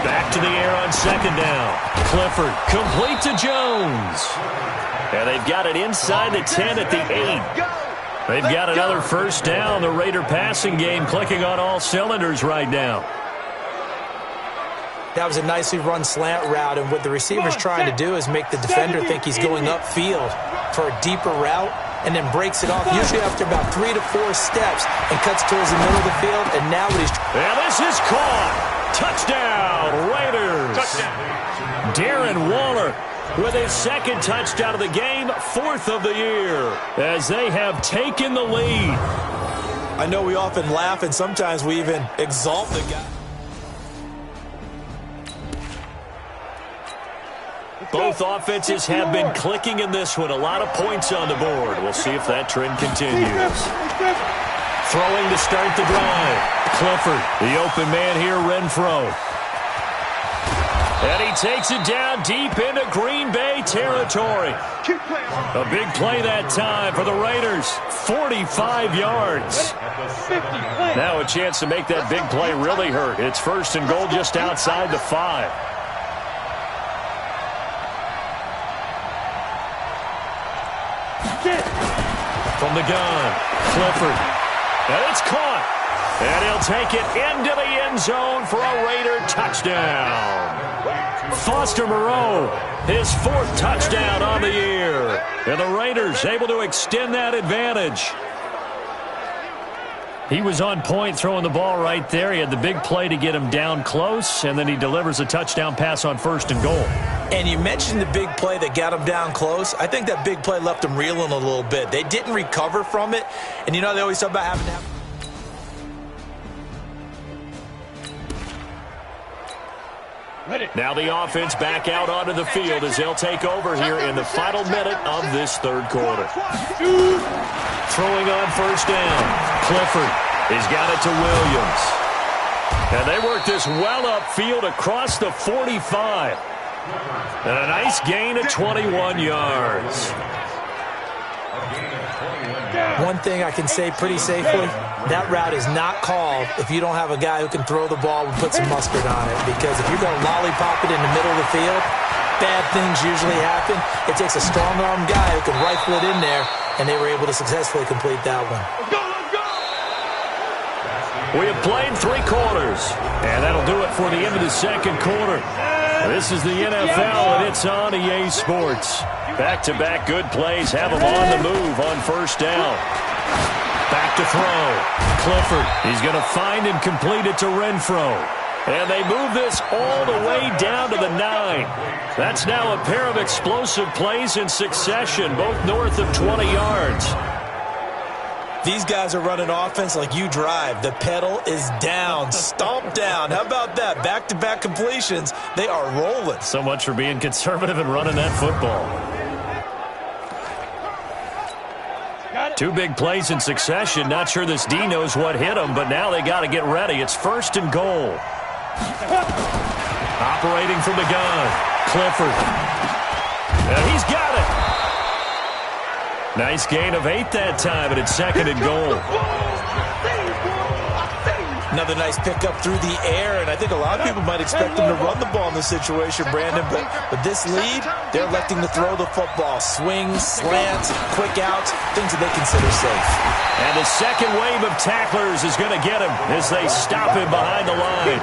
Back to the air on second down. Clifford, complete to Jones. And they've got it inside the 10 at the 8. They've got another first down. The Raider passing game clicking on all cylinders right now. That was a nicely run slant route, and what the receiver's trying to do is make the defender think he's going upfield for a deeper route and then breaks it off, usually after about 3 to 4 steps, and cuts towards the middle of the field, and now what he's... And this is caught. Touchdown, Raiders. Touchdown. Darren Waller with his second touchdown of the game, 4th of the year, as they have taken the lead. I know we often laugh, and sometimes we even exalt the guy. Both offenses have been clicking in this one. A lot of points on the board. We'll see if that trend continues. Throwing to start the drive. Clifford, the open man here, Renfro. And he takes it down deep into Green Bay territory. A big play that time for the Raiders. 45 yards. Now a chance to make that big play really hurt. It's first and goal just outside the 5. From the gun, Clifford. And it's caught. And he'll take it into the end zone for a Raider touchdown. Foster Moreau, his 4th touchdown on the year. And the Raiders able to extend that advantage. He was on point throwing the ball right there. He had the big play to get him down close, and then he delivers a touchdown pass on first and goal. And you mentioned the big play that got him down close. I think that big play left him reeling a little bit. They didn't recover from it. And, you know, they always talk about having to have... Now the offense back out onto the field as they'll take over here in the final minute of this third quarter. Throwing on first down. Clifford. He's got it to Williams. And they work this well upfield across the 45. And a nice gain of 21 yards. One thing I can say pretty safely, that route is not called if you don't have a guy who can throw the ball and put some mustard on it. Because if you're going to lollipop it in the middle of the field, bad things usually happen. It takes a strong-arm guy who can rifle it in there, and they were able to successfully complete that one. We have played 3 quarters, and that'll do it for the end of the second quarter. This is the NFL, and it's on EA Sports. Back-to-back good plays have them on the move on first down. Back to throw. Clifford, he's going to find and complete it to Renfro. And they move this all the way down to the 9. That's now a pair of explosive plays in succession, both north of 20 yards. These guys are running offense like you drive. The pedal is down, stomp down. How about that? Back-to-back completions. They are rolling. So much for being conservative and running that football. 2 big plays in succession. Not sure this D knows what hit him, but now they got to get ready. It's first and goal. Operating from the gun. Clifford. And he's got it. Nice gain of 8 that time, and it's second and goal. Another nice pickup through the air, and I think a lot of people might expect them to run the ball in this situation, Brandon, but with this lead, they're electing to throw the football. Swings, slants, quick outs, things that they consider safe. And the second wave of tacklers is going to get him as they stop him behind the line.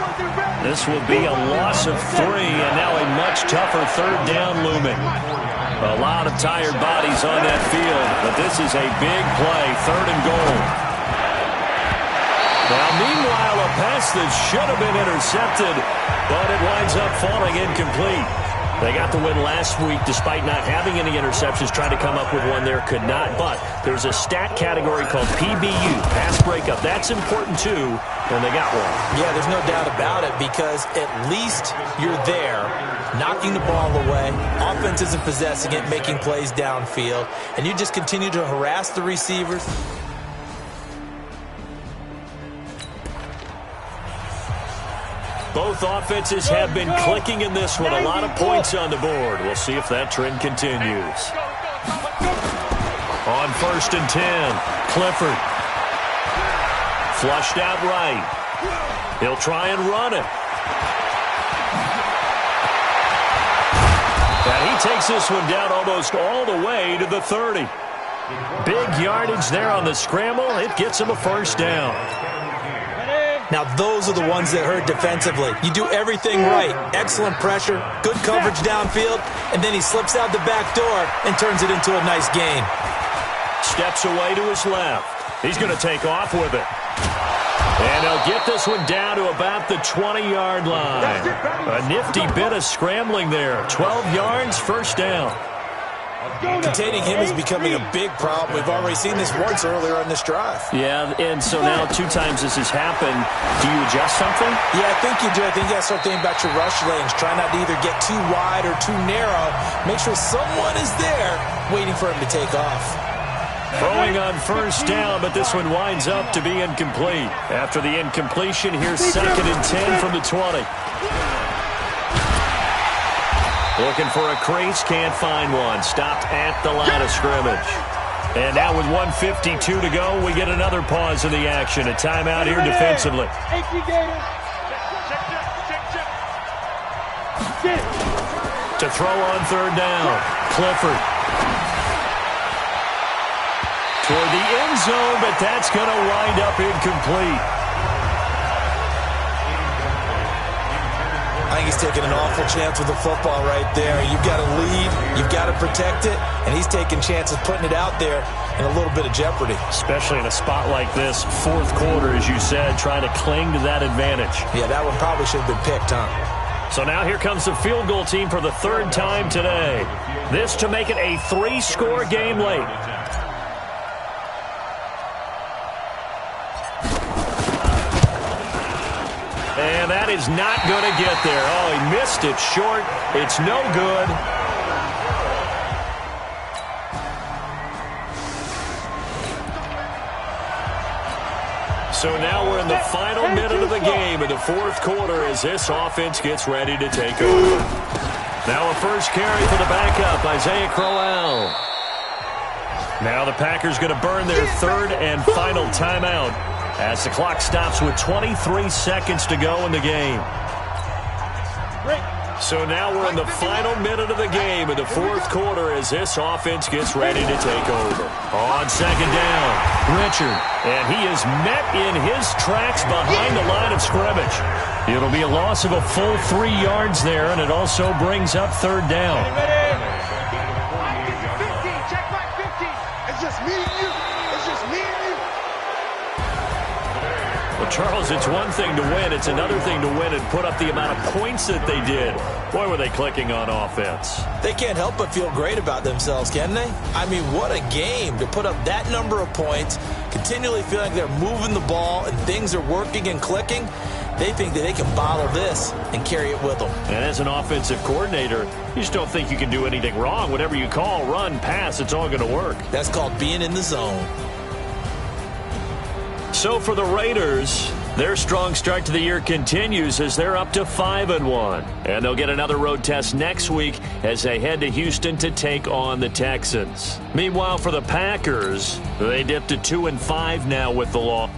This will be a loss of 3, and now a much tougher third down looming. A lot of tired bodies on that field, but this is a big play, third and goal. Now, meanwhile, a pass that should have been intercepted, but it winds up falling incomplete. They got the win last week despite not having any interceptions. Tried to come up with one there, could not. But there's a stat category called PBU, pass breakup. That's important, too, and they got one. Yeah, there's no doubt about it because at least you're there, knocking the ball away. Offense isn't possessing it, making plays downfield. And you just continue to harass the receivers. Both offenses have been clicking in this one. A lot of points on the board. We'll see if that trend continues. On 1st and 10, Clifford. Flushed out right. He'll try and run it. And he takes this one down almost all the way to the 30. Big yardage there on the scramble. It gets him a first down. Now, those are the ones that hurt defensively. You do everything right. Excellent pressure, good coverage downfield, and then he slips out the back door and turns it into a nice gain. Steps away to his left. He's going to take off with it. And he'll get this one down to about the 20-yard line. A nifty bit of scrambling there. 12 yards, first down. Containing him is becoming a big problem. We've already seen this once earlier on this drive. Yeah, and so now 2 times this has happened. Do you adjust something? Yeah, I think you do. I think you got to start thinking about your rush lanes. Try not to either get too wide or too narrow. Make sure someone is there waiting for him to take off. Throwing on first down, but this one winds up to be incomplete. After the incompletion, here's 2nd and 10 from the 20. Looking for a crease, can't find one. Stopped at the line of scrimmage. And now with 1:52 to go, we get another pause in the action. A timeout here defensively. To throw on 3rd down, Clifford. Toward the end zone, but that's going to wind up incomplete. I think he's taking an awful chance with the football right there. You've got to lead, you've got to protect it, and he's taking chances putting it out there in a little bit of jeopardy. Especially in a spot like this, 4th quarter, as you said, trying to cling to that advantage. Yeah, that one probably should have been picked, huh? So now here comes the field goal team for the 3rd time today. This to make it a 3-score game late. And that is not going to get there. Oh, he missed it short. It's no good. So now we're in the final minute of the game in the 4th quarter as this offense gets ready to take over. Now a first carry for the backup, Isaiah Crowell. Now the Packers going to burn their 3rd and final timeout as the clock stops with 23 seconds to go in the game. So now we're in the final minute of the game in the 4th quarter as this offense gets ready to take over. On 2nd down, Richard. And he is met in his tracks behind the line of scrimmage. It'll be a loss of a full 3 yards there, and it also brings up 3rd down. 15, check back 15. It's just me and you. It's just me and you. Well, Charles, it's one thing to win. It's another thing to win and put up the amount of points that they did. Boy, were they clicking on offense. They can't help but feel great about themselves, can they? I mean, what a game to put up that number of points, continually feeling like they're moving the ball and things are working and clicking. They think that they can bottle this and carry it with them. And as an offensive coordinator, you just don't think you can do anything wrong. Whatever you call, run, pass, it's all going to work. That's called being in the zone. So for the Raiders, their strong start to the year continues as they're up to 5-1. And they'll get another road test next week as they head to Houston to take on the Texans. Meanwhile, for the Packers, they dipped to 2-5 now with the loss.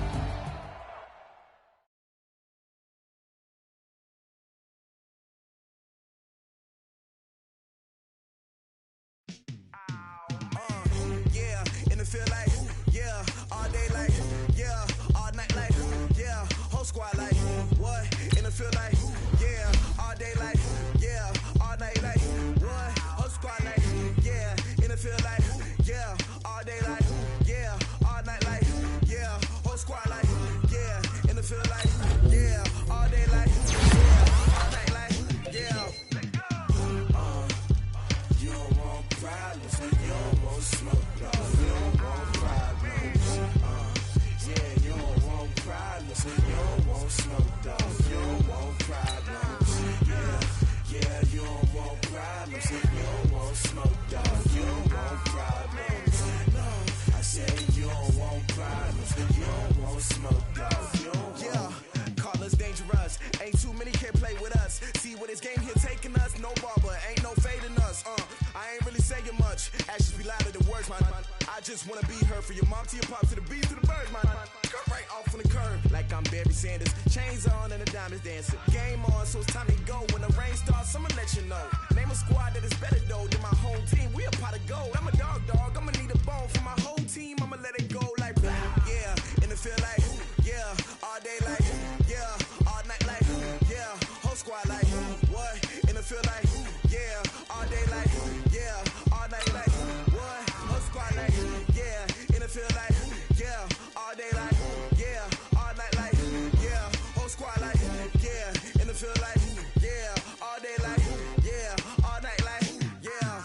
just wanna be her. For your mom to your pop to the beat to the birds, my cut right off on the curb. Like I'm Barry Sanders, chains on and the diamonds dancing. Game on, so it's time to go. When the rain starts, I'ma let you know. Name a squad that is better though than my home team. We a pot of gold. I'm a dog, I'ma need a bone for my whole team. I'ma let it go like blah, yeah. And it feel like yeah, all day like yeah, all night like yeah, whole squad like what? And it feel like yeah, all day like yeah, all night like what? Whole squad like yeah, and it feel like yeah, all day like yeah, all night like yeah, whole squad like yeah, and it feel like yeah, all day like yeah, all night like yeah.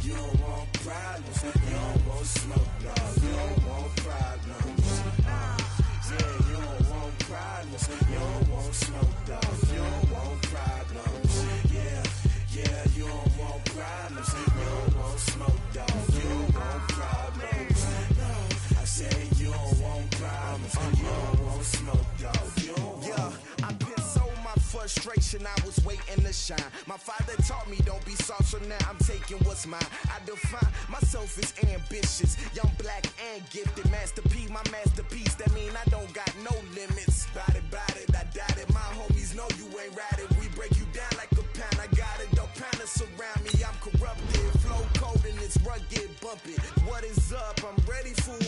You don't want problems, you don't want smoke, dog. You don't want problems. Yeah, you don't want problems, you don't want smoke, dog. You don't want problems. Yeah, yeah, you don't want problems, you don't want smoke, dog. You don't want problems. No, I said you don't want problems, you don't want smoke, dog. You don't want. I pissed so my frustration, I was waiting to shine. My father taught me don't be soft, so now I'm taking what's mine. I define myself as ambitious, young, black, and gifted. Master P, my masterpiece, that mean I don't got no limits. Bout it, I doubt it. My homies know you ain't ride it. We break you down like a pound. I got it, don't pound us around me. I'm corrupted, flow cold and it's rugged, bump it. What is up? I'm ready for